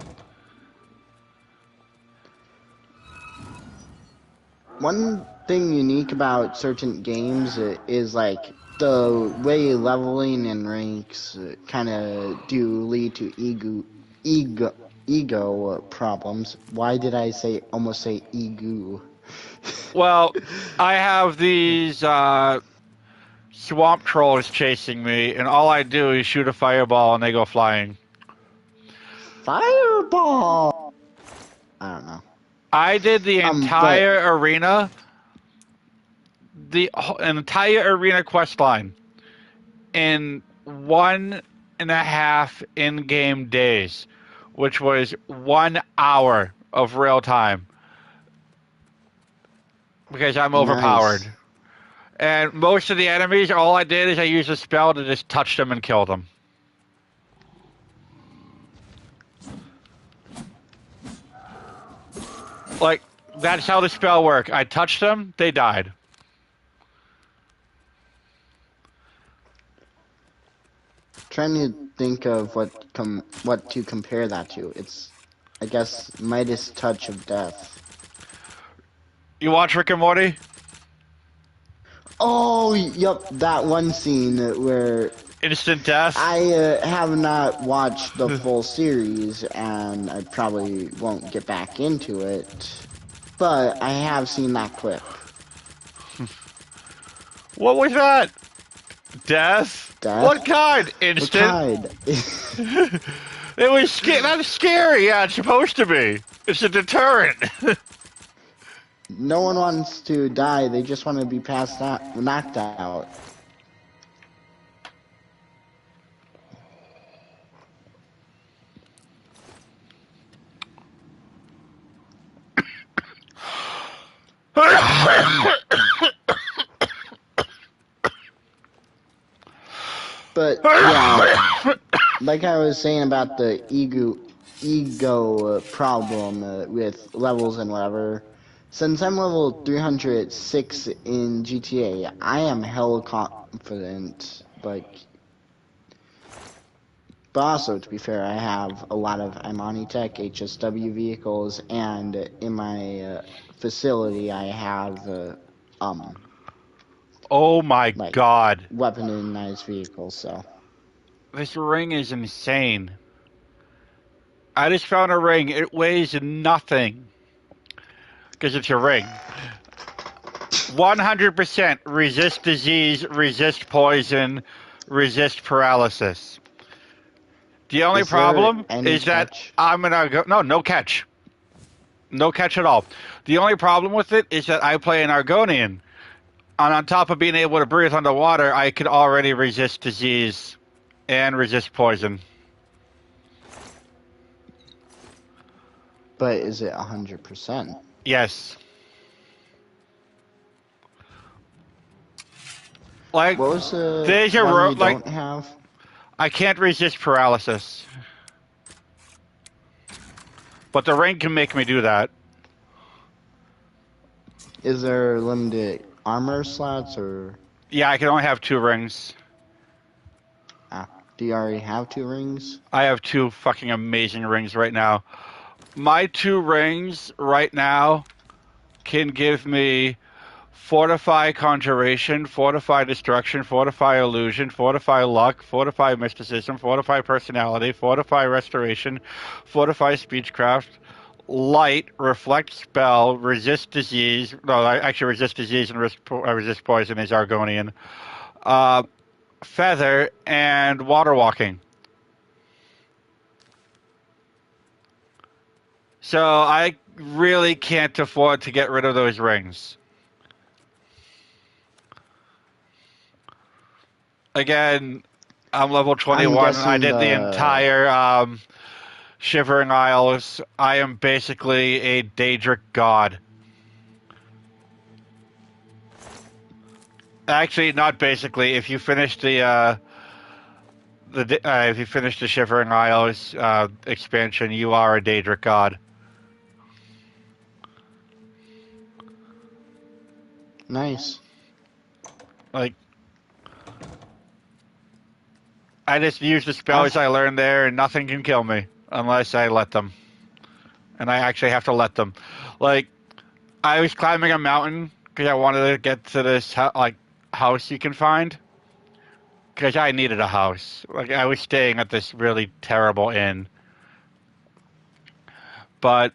One thing unique about certain games is like the way leveling and ranks kind of do lead to ego problems. Why did I almost say ego? Well, I have these swamp trolls chasing me, and all I do is shoot a fireball and they go flying. Fireball! I don't know. I did the entire arena, the entire arena quest line in 1.5 in-game days, which was 1 hour of real time. Because I'm overpowered. Nice. And most of the enemies, all I did is I used a spell to just touch them and kill them. Like, that's how the spell worked. I touched them, they died. trying to think of what to compare that to. It's, I guess, Midas touch of death. You watch Rick and Morty? Oh, yep, that one scene where instant death. I have not watched the full series, and I probably won't get back into it. But I have seen that clip. What was that? Death? What kind? Instant? What kind? It was that's scary. Yeah, it's supposed to be. It's a deterrent. No one wants to die. They just want to be knocked out. But yeah, like I was saying about the ego problem with levels and whatever. Since I'm level 306 in GTA, I am hell confident. Like, but also to be fair, I have a lot of Imani Tech HSW vehicles, and in my facility, I have oh my god, weaponized vehicles. So this ring is insane. I just found a ring. It weighs nothing because it's a ring. 100% resist disease, resist poison, resist paralysis. The only problem is that I'm gonna go. No catch. No catch at all. The only problem with it is that I play an Argonian. And on top of being able to breathe underwater, I can already resist disease and resist poison. But is it 100%? Yes. Like, what was there's a one you like, don't have? I can't resist paralysis. But the ring can make me do that. Is there limited armor slots or? Yeah, I can only have 2 rings. Do you already have 2 rings? I have 2 fucking amazing rings right now. My 2 rings right now can give me Fortify Conjuration, Fortify Destruction, Fortify Illusion, Fortify Luck, Fortify Mysticism, Fortify Personality, Fortify Restoration, Fortify Speechcraft, Light, Reflect Spell, Resist Disease. No, actually Resist Disease and Resist Poison is Argonian. Feather, and Water Walking. So I really can't afford to get rid of those rings. Again, I'm level 21. I did the entire Shivering Isles. I am basically a Daedric god. Actually, not basically. If you finish the Shivering Isles expansion, you are a Daedric god. Nice. Like, I just use the spells I learned there, and nothing can kill me unless I let them. And I actually have to let them. Like, I was climbing a mountain because I wanted to get to this house you can find. Because I needed a house. Like, I was staying at this really terrible inn. But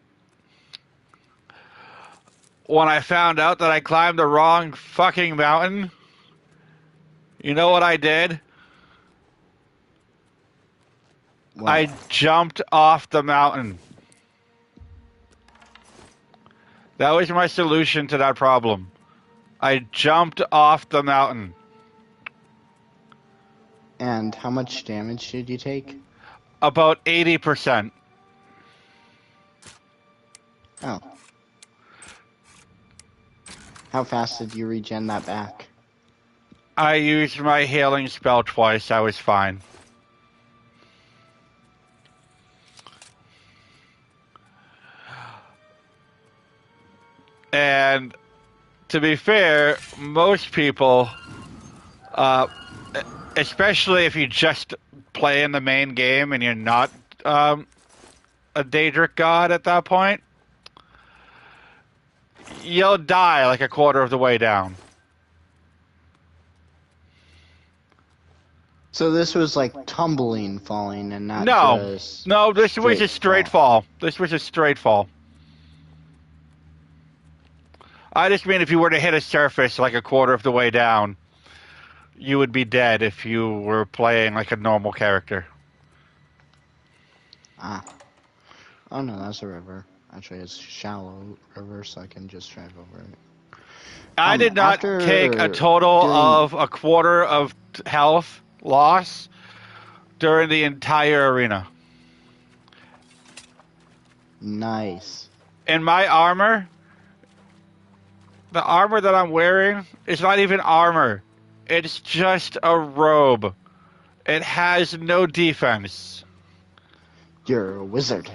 when I found out that I climbed the wrong fucking mountain, you know what I did? What? I jumped off the mountain. That was my solution to that problem. I jumped off the mountain. And how much damage did you take? About 80%. Oh. How fast did you regen that back? I used my healing spell twice. I was fine. And to be fair, most people, especially if you just playing the main game and you're not a Daedric god at that point, you'll die like a quarter of the way down. So this was like tumbling, falling, and not just... No, this was a straight fall. This was a straight fall. I just mean if you were to hit a surface like a quarter of the way down, you would be dead if you were playing like a normal character. Ah. Oh no, that's a river. Actually, it's a shallow river, so I can just drive over it. I did not take a total of a quarter of health loss during the entire arena. Nice. In my armor, the armor that I'm wearing is not even armor. It's just a robe. It has no defense. You're a wizard.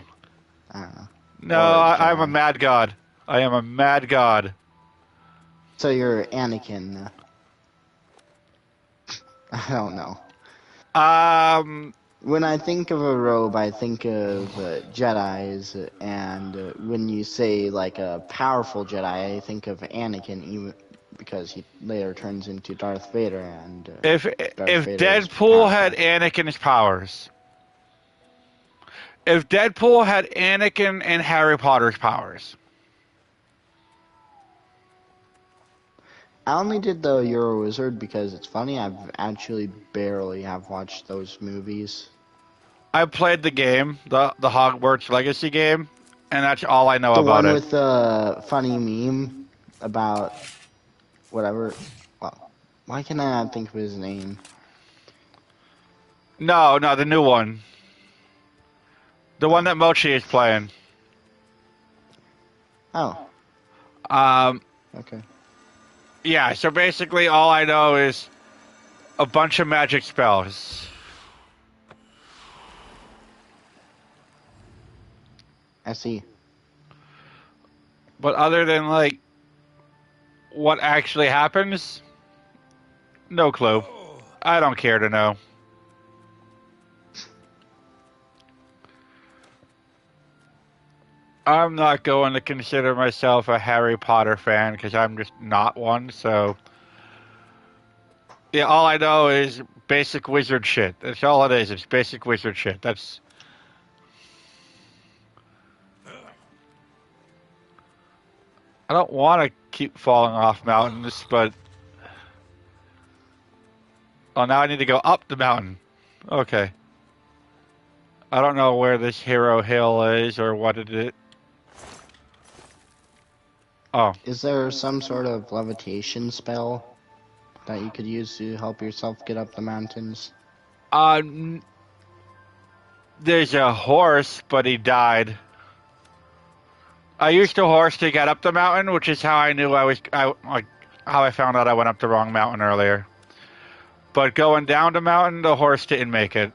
No, I'm a mad god. I am a mad god. So you're Anakin. I don't know. When I think of a robe, I think of Jedis, and when you say like a powerful Jedi, I think of Anakin, even because he later turns into Darth Vader. And if Deadpool had Anakin's powers, if Deadpool had Anakin and Harry Potter's powers. I only did the You're a Wizard because it's funny. I've actually barely have watched those movies. I played the game, the Hogwarts Legacy game, and that's all I know about it. The one with the funny meme about whatever. Well, why can I not think of his name? No, the new one. The one that Mochi is playing. Oh. Okay. Yeah, so basically all I know is a bunch of magic spells. I see. But other than, like, what actually happens, no clue. I don't care to know. I'm not going to consider myself a Harry Potter fan because I'm just not one, so... Yeah, all I know is basic wizard shit. That's all it is. It's basic wizard shit. That's... I don't want to keep falling off mountains, but... Oh, now I need to go up the mountain. Okay. I don't know where this hero hill is or what it is. Oh. Is there some sort of levitation spell that you could use to help yourself get up the mountains? There's a horse, but he died. I used a horse to get up the mountain, which is how I knew how I found out I went up the wrong mountain earlier. But going down the mountain, the horse didn't make it.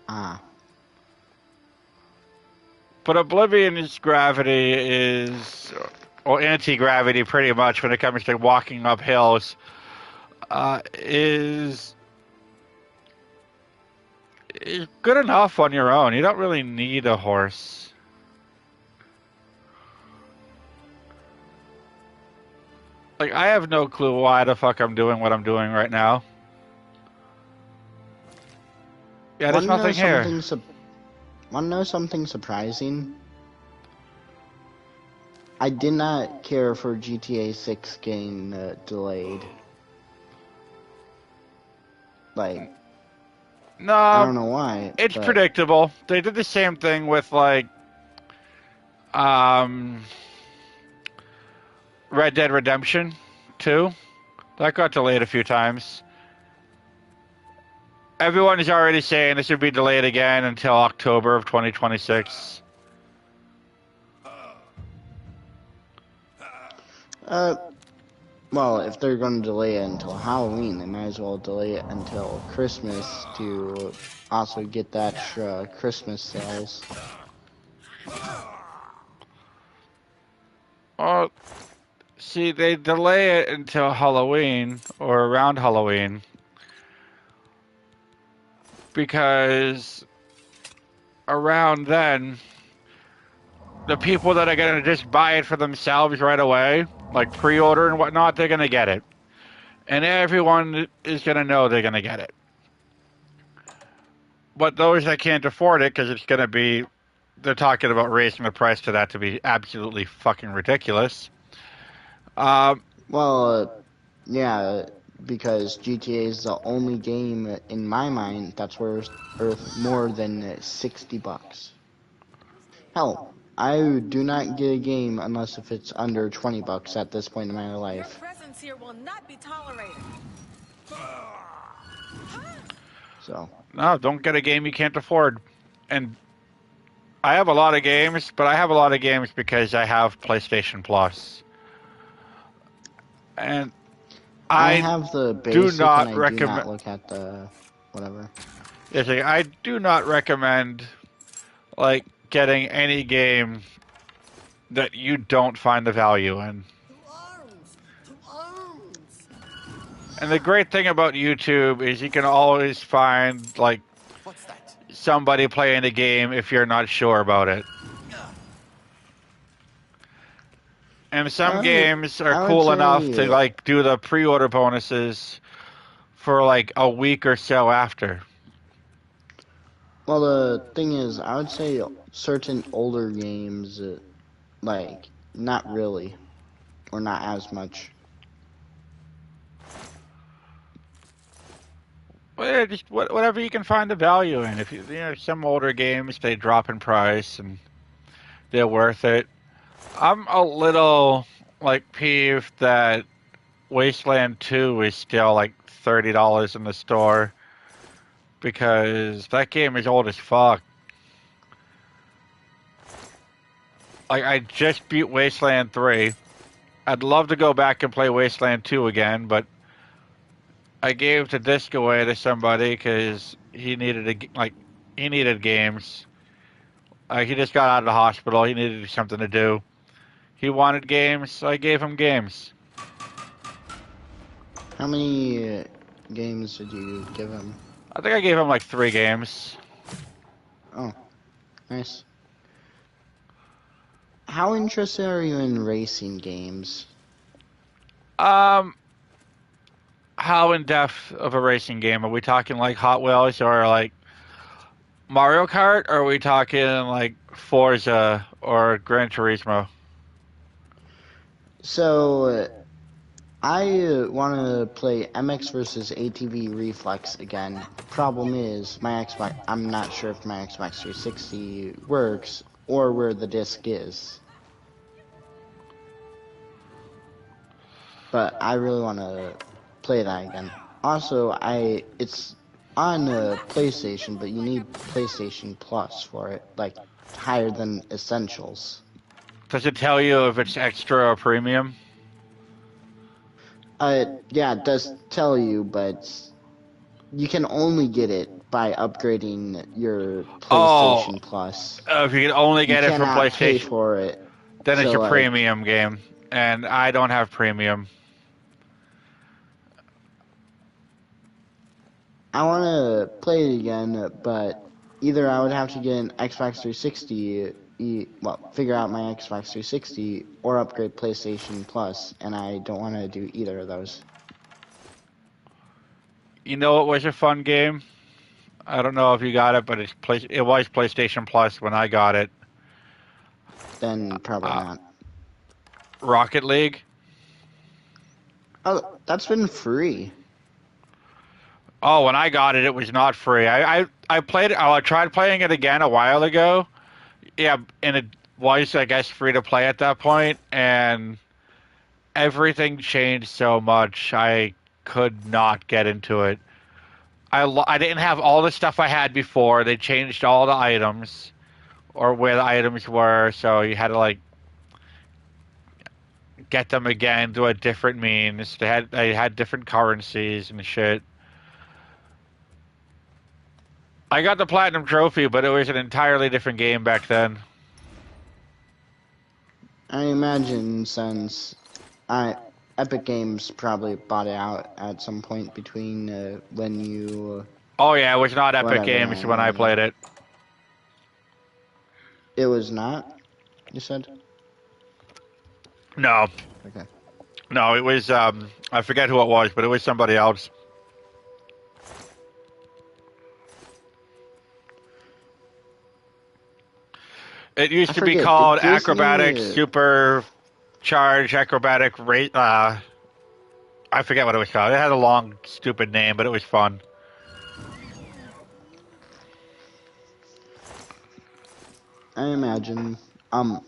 Ah. But Oblivion's gravity is, or anti-gravity pretty much when it comes to walking up hills, is good enough on your own. You don't really need a horse. Like, I have no clue why the fuck I'm doing what I'm doing right now. Yeah, there's nothing here. Want to know something surprising? I did not care for GTA 6 getting delayed. Like, no, I don't know why. It's predictable. They did the same thing with, like, Red Dead Redemption 2. That got delayed a few times. Everyone is already saying this would be delayed again until October of 2026. Well, if they're going to delay it until Halloween, they might as well delay it until Christmas to also get that extra Christmas sales. See, they delay it until Halloween, or around Halloween, because around then, the people that are going to just buy it for themselves right away, like pre-order and whatnot, they're going to get it. And everyone is going to know they're going to get it. But those that can't afford it, because it's going to be, they're talking about raising the price to that to be absolutely fucking ridiculous. Yeah, because GTA is the only game in my mind that's worth more than $60. Hell, I do not get a game unless if it's under $20 at this point in my life. Your presence here will not be tolerated. So. No, don't get a game you can't afford. And I have a lot of games, but I have a lot of games because I have PlayStation Plus. And I have the basic do not and I recommend, do not look at the whatever. Yes, I do not recommend like getting any game that you don't find the value in. And the great thing about YouTube is you can always find like somebody playing the game if you're not sure about it. And some games are cool enough to like do the pre-order bonuses for like a week or so after. Well, the thing is, I would say certain older games, like, not really, or not as much. Well, yeah, just whatever you can find the value in. If you know, some older games, they drop in price and they're worth it. I'm a little like peeved that Wasteland 2 is still like $30 in the store because that game is old as fuck. Like, I just beat Wasteland 3. I'd love to go back and play Wasteland 2 again, but I gave the disc away to somebody because he needed games. He just got out of the hospital. He needed something to do. He wanted games, so I gave him games. How many games did you give him? I think I gave him like 3 games. Oh, nice. How interested are you in racing games? How in depth of a racing game? Are we talking like Hot Wheels or like Mario Kart? Or are we talking like Forza or Gran Turismo? So, I want to play MX versus ATV Reflex again. Problem is, my Xbox, I'm not sure if my Xbox 360 works or where the disc is. But I really want to play that again. Also, it's on PlayStation, but you need PlayStation Plus for it, like higher than Essentials. Does it tell you if it's extra or premium? Yeah, it does tell you, but you can only get it by upgrading your PlayStation Plus. If you can only get it from PlayStation, pay for it. Then it's a premium game, and I don't have premium. I want to play it again, but either I would have to get an Xbox 360, figure out my Xbox 360, or upgrade PlayStation Plus, and I don't want to do either of those. You know, it was a fun game. I don't know if you got it, but it was PlayStation Plus when I got it. Then probably not. Rocket League? Oh, that's been free. Oh, when I got it, it was not free. I played it. I tried playing it again a while ago. Yeah, and it was, I guess, free to play at that point, and everything changed so much. I could not get into it. I didn't have all the stuff I had before. They changed all the items, or where the items were, so you had to like get them again through a different means. They had different currencies and shit. I got the Platinum Trophy, but it was an entirely different game back then. I imagine since Epic Games probably bought it out at some point between when you... Oh yeah, it was not Epic Whatever, Games when I played it. It was not, you said? No. Okay. No, it was, I forget who it was, but it was somebody else. It used to be called Acrobatic Supercharge Acrobatic Rate. I forget what it was called. It had a long, stupid name, but it was fun. I imagine. I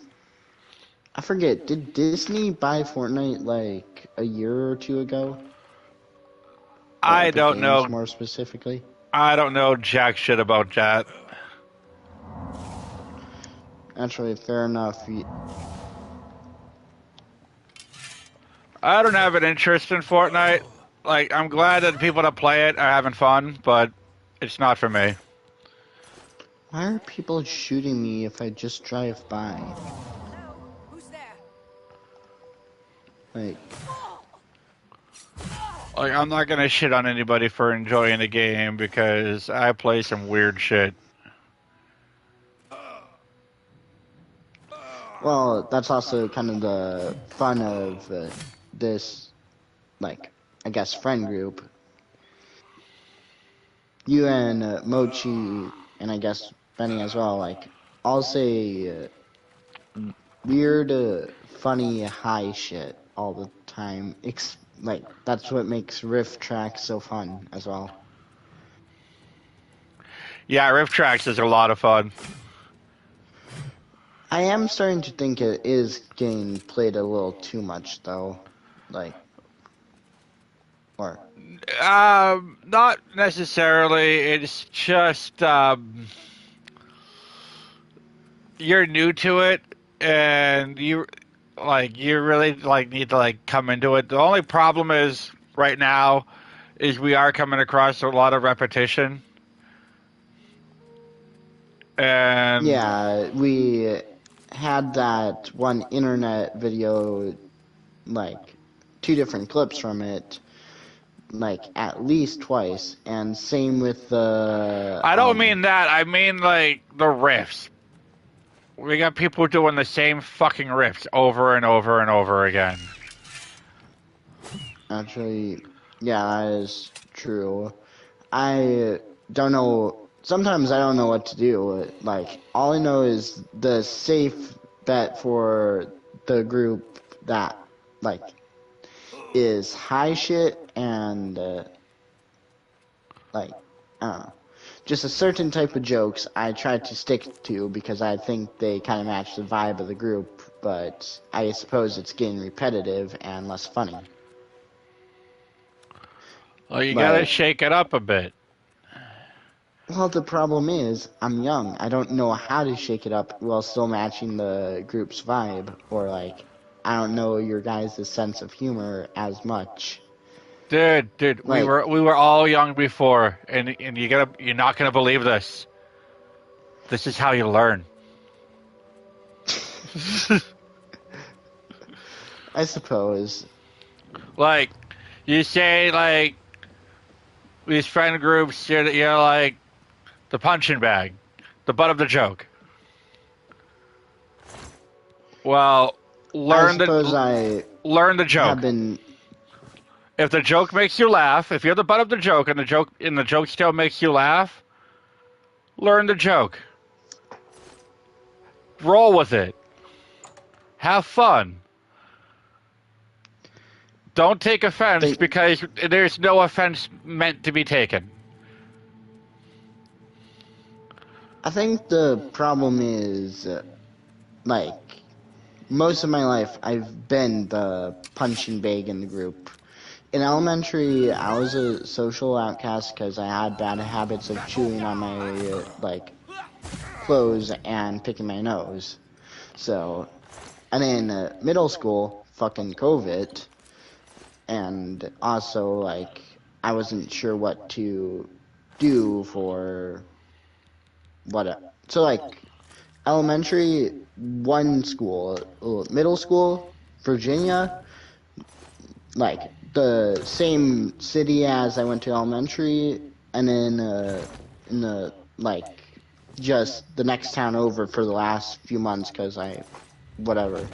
forget. Did Disney buy Fortnite like a year or two ago? I don't know. More specifically. I don't know jack shit about that. Actually, fair enough. I don't have an interest in Fortnite. Like, I'm glad that the people that play it are having fun, but it's not for me. Why are people shooting me if I just drive by? Hello? Who's there? Like, I'm not gonna shit on anybody for enjoying the game because I play some weird shit. well, that's also kind of the fun of this, like, I guess, friend group. You and Mochi, and I guess Benny as well, like, all say weird, funny, high shit all the time. Like, that's what makes Riff Track so fun as well. Yeah, Riff Tracks is a lot of fun. I am starting to think it is getting played a little too much, though. Like, or... Not necessarily. It's just, you're new to it, and you really, need to, come into it. The only problem is, right now, is we are coming across a lot of repetition. And... yeah, we had that one internet video, like, 2 different clips from it, like, at least twice, and same with the... I don't mean that, I mean, the riffs. We got people doing the same fucking riffs over and over and over again. Actually, yeah, that is true. I don't know... Sometimes I don't know what to do. Like, all I know is the safe bet for the group that, like, is high shit and, like, I don't know. Just a certain type of jokes I try to stick to because I think they kind of match the vibe of the group, but I suppose it's getting repetitive and less funny. Well, you gotta shake it up a bit. Well, the problem is, I'm young. I don't know how to shake it up while still matching the group's vibe, or, like, I don't know your guys' sense of humor as much. Dude, like, we were all young before, and you're not gonna believe this. This is how you learn. I suppose. Like, you say, these friend groups, you're like, the punching bag, the butt of the joke. Well, learn the joke. If the joke makes you laugh, if you're the butt of the joke and the joke still makes you laugh, learn the joke. Roll with it. Have fun. Don't take offense because there's no offense meant to be taken. I think the problem is, like, most of my life I've been the punching bag in the group. In elementary, I was a social outcast because I had bad habits of chewing on my, clothes and picking my nose. So, and in middle school, fucking COVID, and also, I wasn't sure what to do for so, elementary, one school, middle school, Virginia, the same city as I went to elementary, and then in the like just the next town over for the last few months because whatever.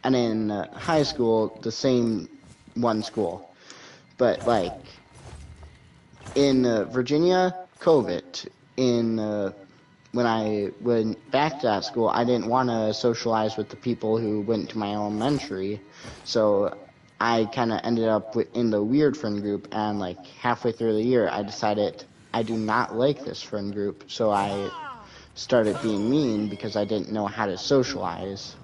And in high school, the same one school. But like in Virginia, COVID. In when I went back to that school, I didn't want to socialize with the people who went to my elementary, so I kind of ended up in the weird friend group. And like halfway through the year, I decided I do not like this friend group, so I started being mean because I didn't know how to socialize.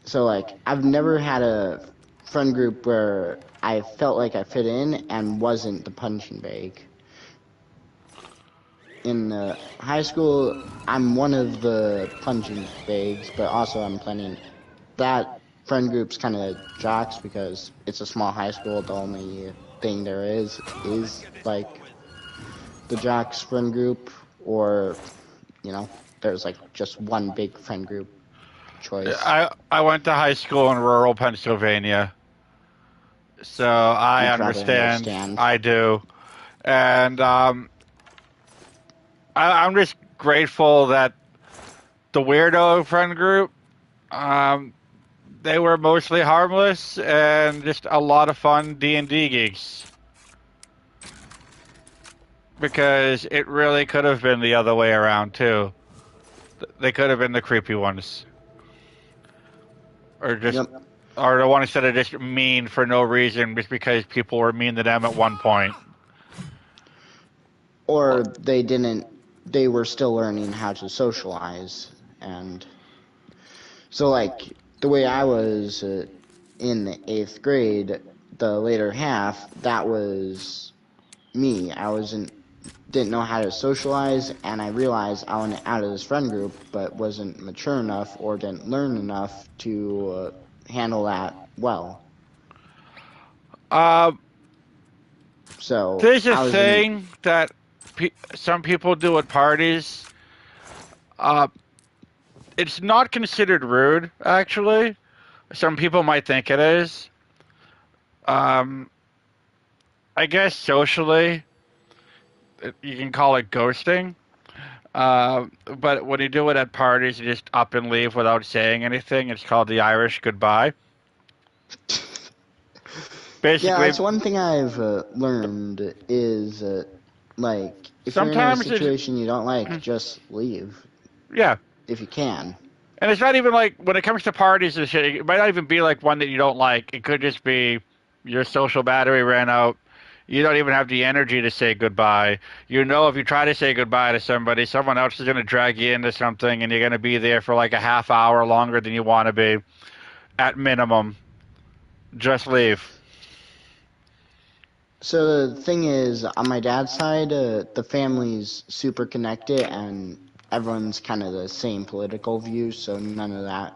So like I've never had a friend group where I felt like I fit in and wasn't the punching bag. In high school, I'm one of the punching bags, but also I'm planning that friend group's kind of jocks because it's a small high school. The only thing there is like the jocks friend group, or there's like just one big friend group choice. I went to high school in rural Pennsylvania, so I understand. I do, and I'm just grateful that the weirdo friend group, they were mostly harmless and just a lot of fun D&D geeks. Because it really could have been the other way around too. They could have been the creepy ones, or just, or the ones that are just mean for no reason, just because people were mean to them at one point. Or they were still learning how to socialize. And so like the way I was in the 8th grade, the later half, that was me. Didn't know how to socialize, and I realized I went out of this friend group but wasn't mature enough or didn't learn enough to handle that well. So there's a thing that some people do at parties. It's not considered rude, actually. Some people might think it is. I guess socially, you can call it ghosting. But when you do it at parties, you just up and leave without saying anything. It's called the Irish goodbye. Basically, yeah, that's one thing I've learned is like if you're in a situation you don't like, just leave. Yeah, if you can. And it's not even like when it comes to parties and shit. It might not even be like one that you don't like. It could just be your social battery ran out. You don't even have the energy to say goodbye. You know, if you try to say goodbye to somebody, someone else is going to drag you into something, and you're going to be there for like a half hour longer than you want to be, at minimum. Just leave. So the thing is, on my dad's side, the family's super connected, and everyone's kind of the same political views, so none of that.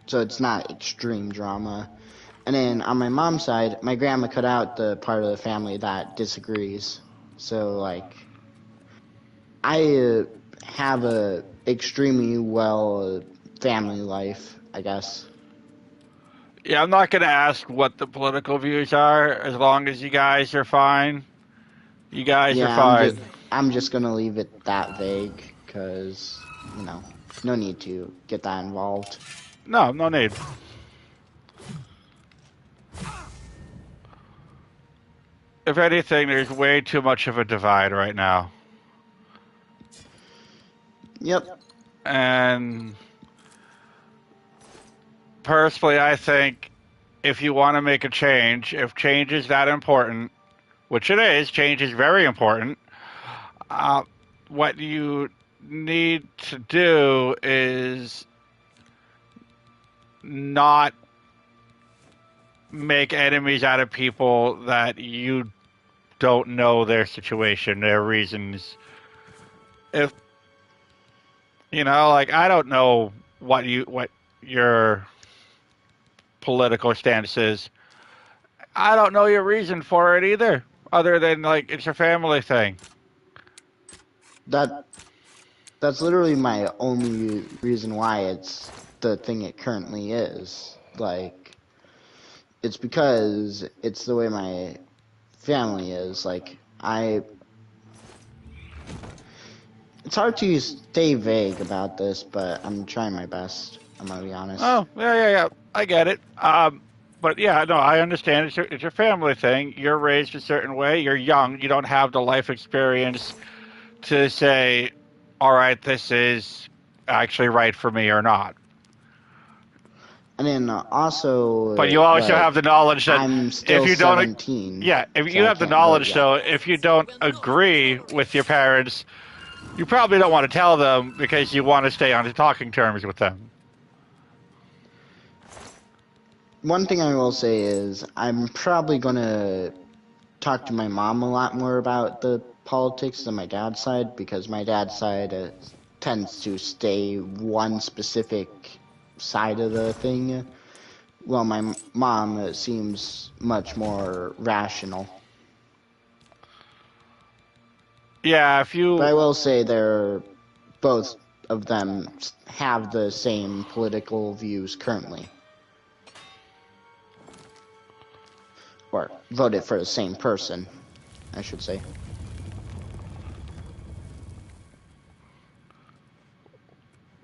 So it's not extreme drama. And then on my mom's side, my grandma cut out the part of the family that disagrees. So, like, I have a extremely well family life, I guess. Yeah, I'm not going to ask what the political views are, as long as you guys are fine. You guys are fine. I'm just going to leave it that vague, because, no need to get that involved. No need. If anything, there's way too much of a divide right now. Yep. And personally, I think if you want to make a change, if change is that important, which it is, change is very important, what you need to do is not make enemies out of people that you don't know their situation, their reasons. If like, I don't know what your political stance is. I don't know your reason for it either, other than like it's a family thing. That's literally my only reason why it's the thing it currently is. Like, it's because it's the way my family is. Like, It's hard to stay vague about this, but I'm trying my best. I'm gonna be honest. Oh, yeah. I get it. But yeah, no, I understand. It's your family thing. You're raised a certain way. You're young. You don't have the life experience to say, all right, this is actually right for me or not. And then also, but you also have the knowledge that I'm still if you don't, 17. yeah, if so you I have the can't vote knowledge, yet. though, if you don't agree with your parents, you probably don't want to tell them because you want to stay on talking terms with them. One thing I will say is I'm probably gonna talk to my mom a lot more about the politics than my dad's side, because my dad's side tends to stay one specific side of the thing, while my mom seems much more rational. Yeah, if you... But I will say both of them have the same political views currently. Or voted for the same person, I should say.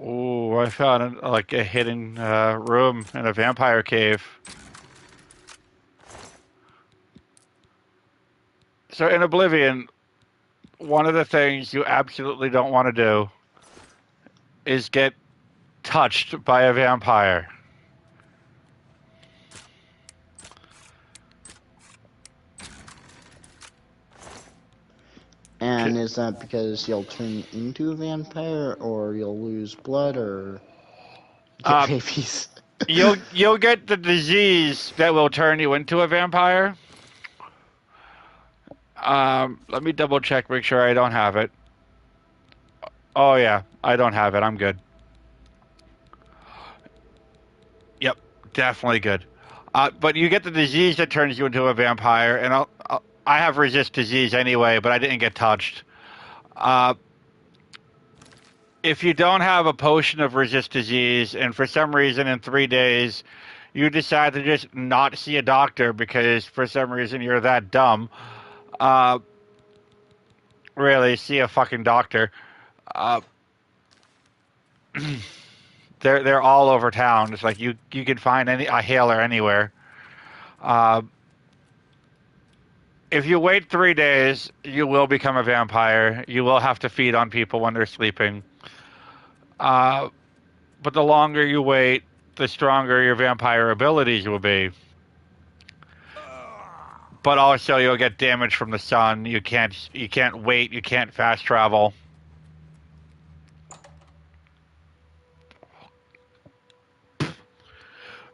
Oh, I found like a hidden room in a vampire cave. So in Oblivion, one of the things you absolutely don't want to do is get touched by a vampire. And is that because you'll turn into a vampire, or you'll lose blood, or get rabies? You'll get the disease that will turn you into a vampire. Let me double check, make sure I don't have it. Oh yeah, I don't have it. I'm good. Yep, definitely good. But you get the disease that turns you into a vampire, and I have resist disease anyway, but I didn't get touched. If you don't have a potion of resist disease, and for some reason in 3 days you decide to just not see a doctor because for some reason you're that dumb, really, see a fucking doctor. They're all over town. It's like you can find a healer anywhere. If you wait 3 days, you will become a vampire. You will have to feed on people when they're sleeping. But the longer you wait, the stronger your vampire abilities will be. But also, you'll get damage from the sun. You can't wait. You can't fast travel.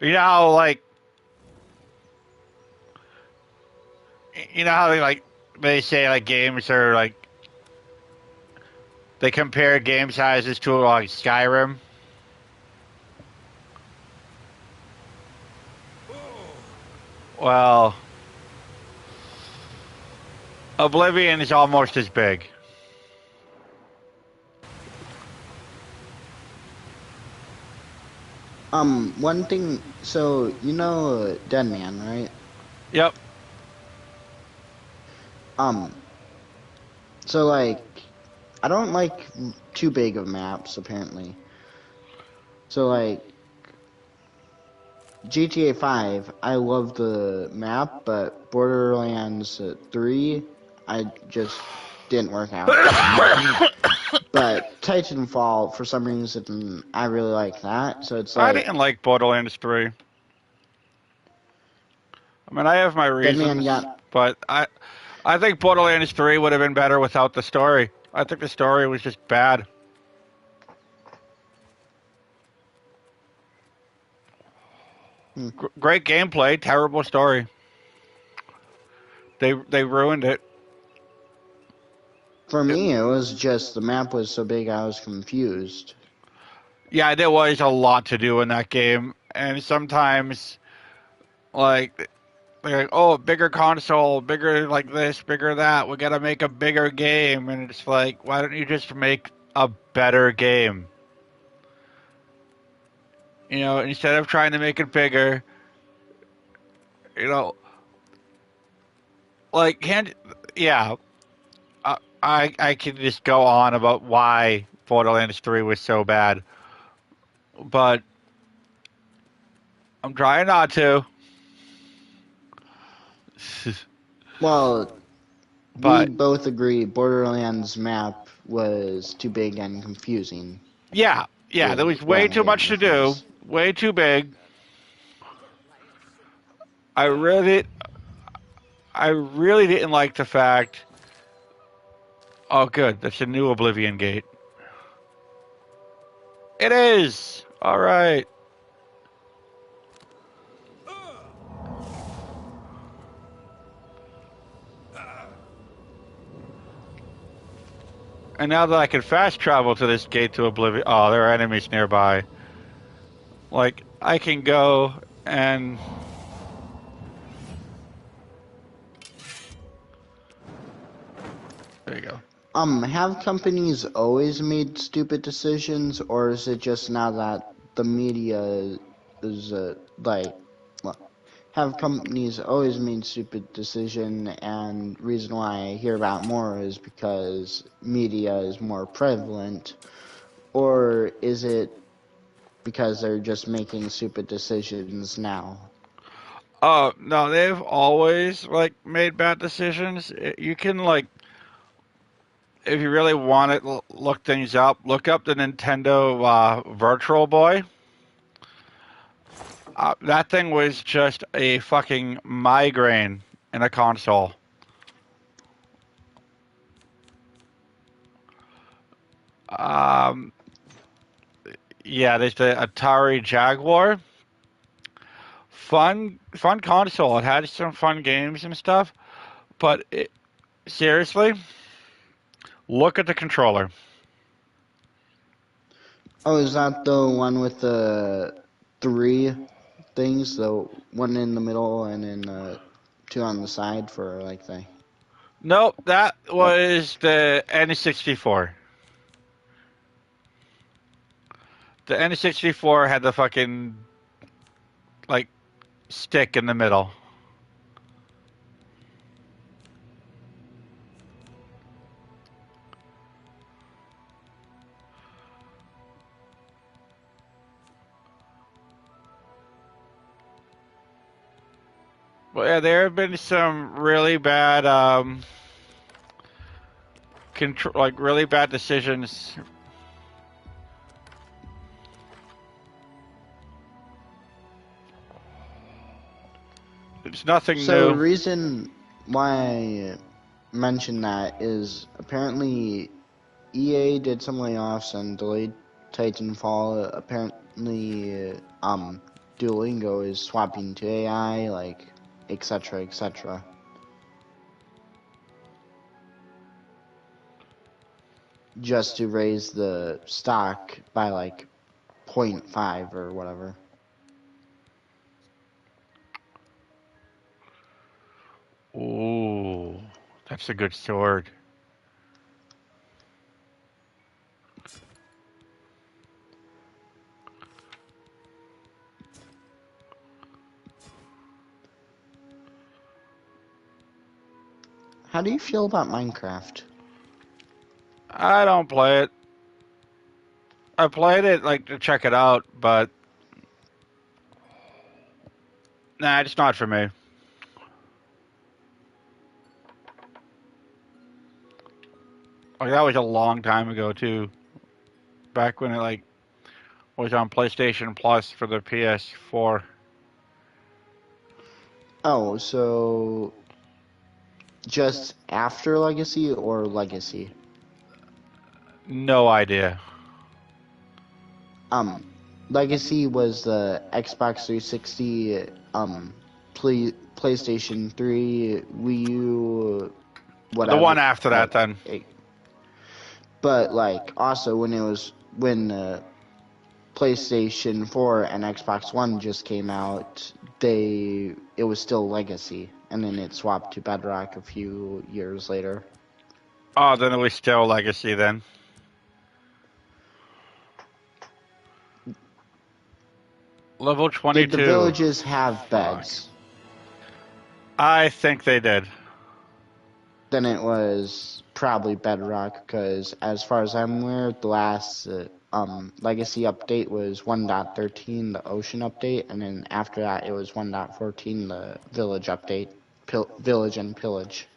You know how they say like games are like they compare game sizes to like Skyrim. Well, Oblivion is almost as big. One thing, so, you know Dead Man, right? Yep. So, like, I don't like too big of maps, apparently. So, like, GTA 5, I love the map, but Borderlands 3, I just didn't work out. But Titanfall, for some reason, I really like that. So it's like, I didn't like Borderlands 3. I mean, I have my reasons, but I think Borderlands 3 would have been better without the story. I think the story was just bad. Great gameplay, terrible story. They ruined it. For me, it was just the map was so big I was confused. Yeah, there was a lot to do in that game, and sometimes, like, they're like, oh, bigger console, bigger like this, bigger that, we gotta make a bigger game, and it's like, why don't you just make a better game? You know, instead of trying to make it bigger, you know, like, I could just go on about why Borderlands 3 was so bad, but I'm trying not to. Well, we But both agree Borderlands map was too big and confusing. yeah, there was way too much to do, way too big. I really didn't like the fact. Oh, good, that's a new Oblivion gate. It is all right. And now that I can fast travel to this gate to Oblivion, oh, there are enemies nearby. Like, I can go and... There you go. Have companies always made stupid decisions, or is it just now that the media is, have companies always made stupid decision, and reason why I hear about more is because media is more prevalent, or is it because they're just making stupid decisions now? Oh, no, they've always, like, made bad decisions. You can, like, if you really want to look things up, look up the Nintendo Virtual Boy. That thing was just a fucking migraine in a console. Yeah, there's the Atari Jaguar. Fun console. It had some fun games and stuff, but seriously, look at the controller. Oh, is that the one with the 3 things? The one in the middle and then 2 on the side for like the... Nope, that was the N64. The N64 had the fucking, like, stick in the middle. Well, yeah, there have been some really bad, really bad decisions. It's nothing new. So the reason why I mentioned that is apparently EA did some layoffs and delayed Titanfall. Apparently, Duolingo is swapping to AI, like, etc., etc. Just to raise the stock by, like, 0.5 or whatever. Ooh, that's a good sword. How do you feel about Minecraft? I don't play it. I played it, like, to check it out, but... Nah, it's not for me. Like, that was a long time ago, too. Back when it, like, was on PlayStation Plus for the PS4. Oh, so... just after Legacy or Legacy? No idea. Legacy was the Xbox 360, PlayStation 3, Wii U, whatever. The one after that, then. But, like, also when PlayStation 4 and Xbox One just came out, it was still Legacy, and then it swapped to Bedrock a few years later. Oh, then it was still Legacy, then. Level 22. Did the villages have beds? I think they did. Then it was probably Bedrock, because as far as I'm aware, the last Legacy update was 1.13, the Ocean update, and then after that it was 1.14, the Village update, Village and Pillage.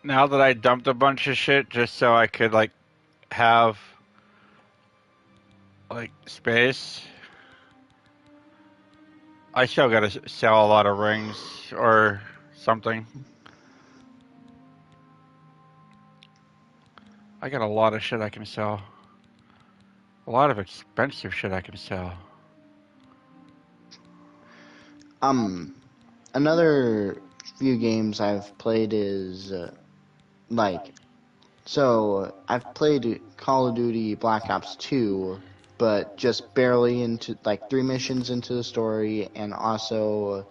Now that I dumped a bunch of shit just so I could, like, have, like, space, I still gotta sell a lot of rings or something. I got a lot of shit I can sell. A lot of expensive shit I can sell. Another few games I've played is, so I've played Call of Duty Black Ops 2, but just barely into, like, 3 missions into the story, and also,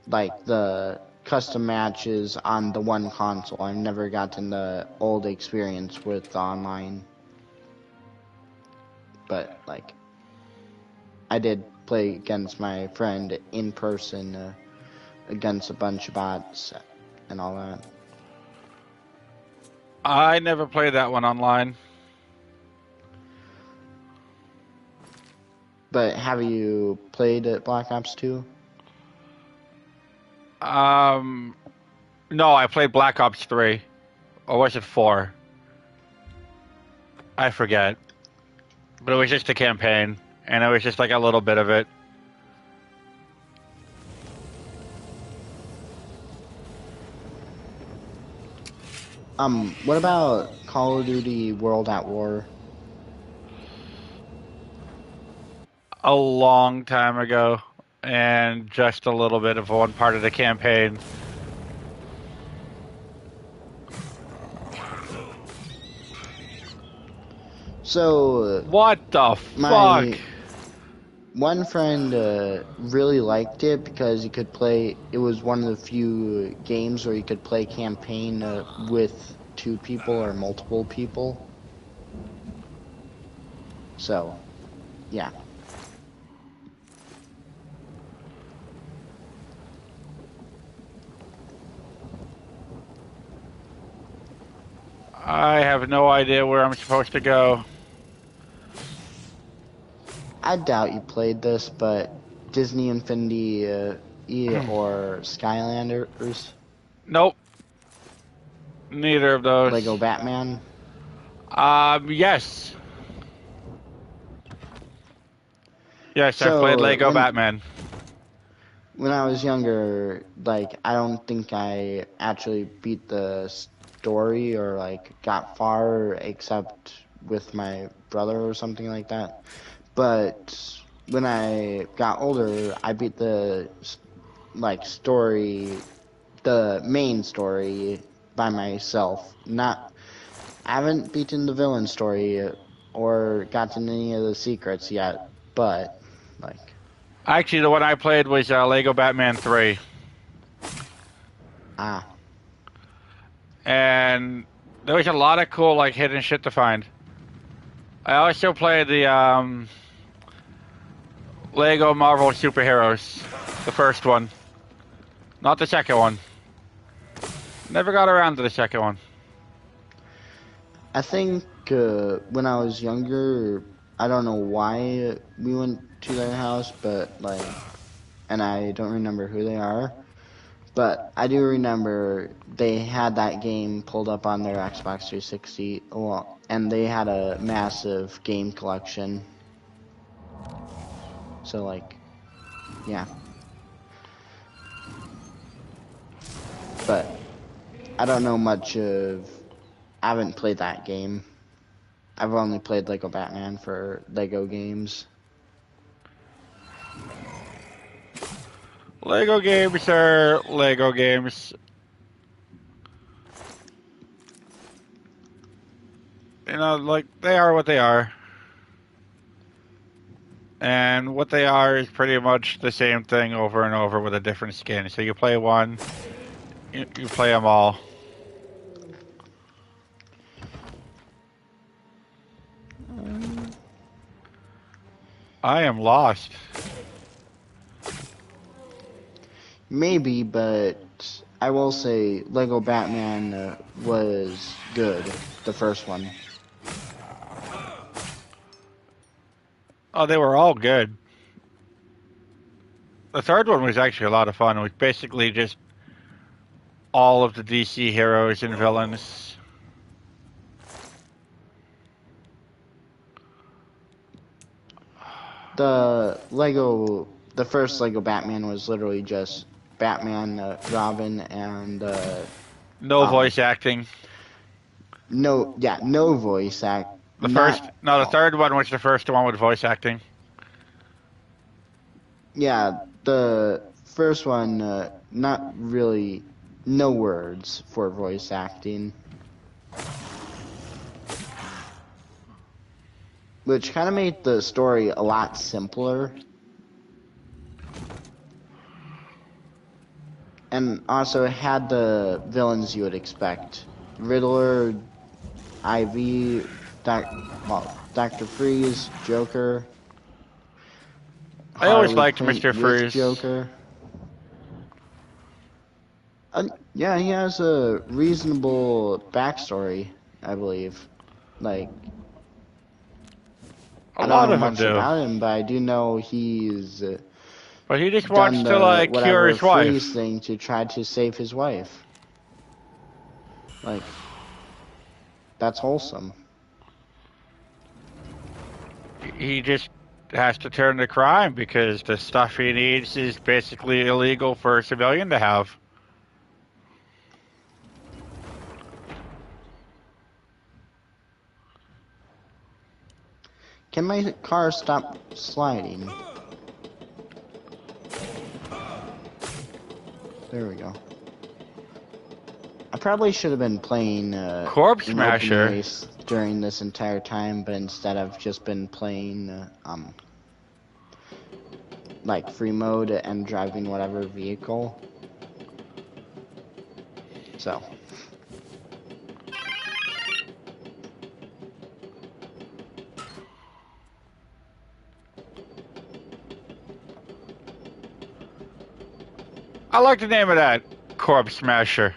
like, the custom matches on the one console. I've never gotten the old experience with the online. But, like, I did play against my friend in person, against a bunch of bots and all that. I never played that one online. But have you played Black Ops 2? No, I played Black Ops 3. Or was it 4? I forget. But it was just a campaign, and it was just like a little bit of it. What about Call of Duty World at War? A long time ago, and just a little bit of one part of the campaign. So what the fuck? One friend really liked it because he could play. It was one of the few games where you could play campaign with 2 people or multiple people. So, yeah. I have no idea where I'm supposed to go. I doubt you played this, but Disney Infinity or Skylanders? Nope. Neither of those. Lego Batman? Yes. Yes, I played Lego Batman. When I was younger, like, I don't think I actually beat the story or, like, got far except with my brother or something like that. But when I got older, I beat the, like, story, the main story by myself. I haven't beaten the villain story or gotten any of the secrets yet, but, like... Actually, the one I played was Lego Batman 3. Ah. And there was a lot of cool, like, hidden shit to find. I also played the Lego Marvel Superheroes, the first one. Not the second one. Never got around to the second one. I think when I was younger, I don't know why we went to their house, but, like, and I don't remember who they are, but I do remember they had that game pulled up on their Xbox 360, and they had a massive game collection. So, like, yeah. But I don't know much of... I haven't played that game. I've only played Lego Batman for Lego games. Lego games are Lego games. You know, like, they are what they are. And what they are is pretty much the same thing over and over with a different skin. So you play one, You play them all. I am lost. Maybe, but I will say Lego Batman was good, the first one. Oh, they were all good. The third one was actually a lot of fun. It was basically just all of the DC heroes and villains. The first Lego Batman was literally just Batman, Robin, and no voice acting. No voice act. The third one was the first one with voice acting. Yeah, the first one, not really, no words for voice acting. Which kind of made the story a lot simpler. And also it had the villains you would expect. Riddler, Ivy, Dr. Freeze, Joker. I always liked Mr. Freeze. Joker. Yeah, he has a reasonable backstory, I believe. Like, I don't know much about him, but I do know he's. But he just wants to like cure his wife. Freeze thing to try to save his wife. Like, that's wholesome. He just has to turn to crime because the stuff he needs is basically illegal for a civilian to have. Can my car stop sliding? There we go. I probably should have been playing Corpse Smasher during this entire time, but instead I've just been playing like free mode and driving whatever vehicle. So. I like the name of that, Corpse Smasher.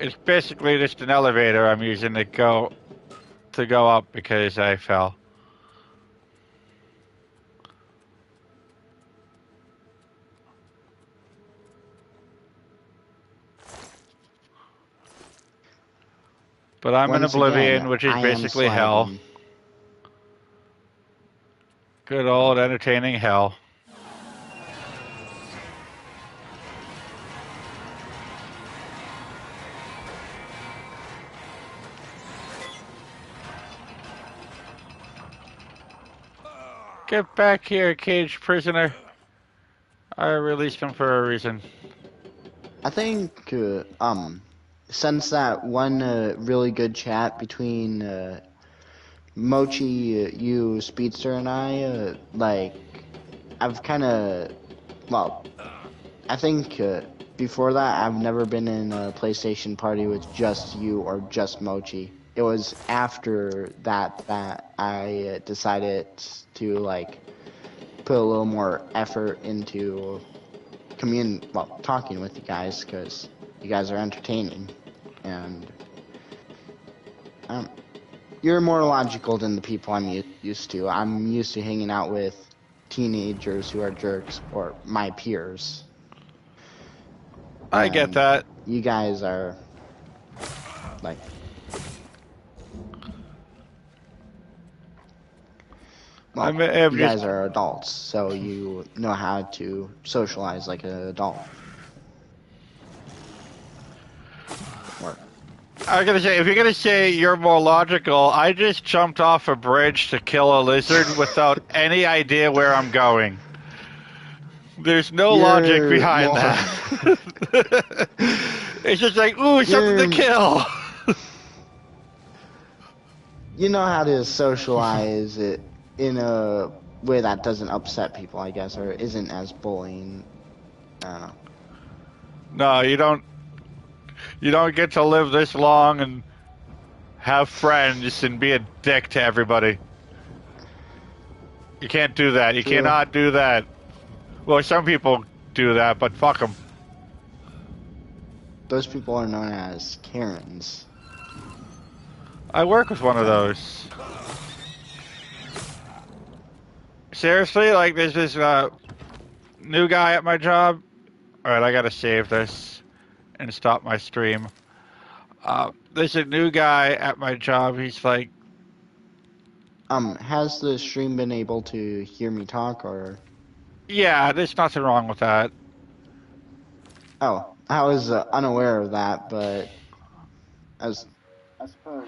It's basically just an elevator I'm using to go up because I fell. But I'm in Oblivion, which is basically hell. Good old entertaining hell. Get back here, caged prisoner. I released him for a reason. I think, since that one really good chat between Mochi, you, Speedster, and I, like, I've kind of, well, I think before that I've never been in a PlayStation party with just you or just Mochi. It was after that I decided to, like, put a little more effort into talking with you guys, because you guys are entertaining, and you're more logical than the people I'm used to. I'm used to hanging out with teenagers who are jerks, or my peers. I get that. You guys are, like... Well, you guys are adults, so you know how to socialize like an adult. I was gonna say, if you're gonna say you're more logical, I just jumped off a bridge to kill a lizard without any idea where I'm going. There's no logic behind that. It's just like, ooh, something to kill. You know how to socialize it in a way that doesn't upset people, I guess, or isn't as bullying. I don't know. No, you don't. You don't get to live this long and have friends and be a dick to everybody. You can't do that. You cannot do that. Well, some people do that, but fuck them. Those people are known as Karens. I work with one of those. Seriously, like there's this new guy at my job. All right, I gotta save this and stop my stream. There's a new guy at my job. He's like, has the stream been able to hear me talk, or? Yeah, there's nothing wrong with that. Oh, I was unaware of that, but I suppose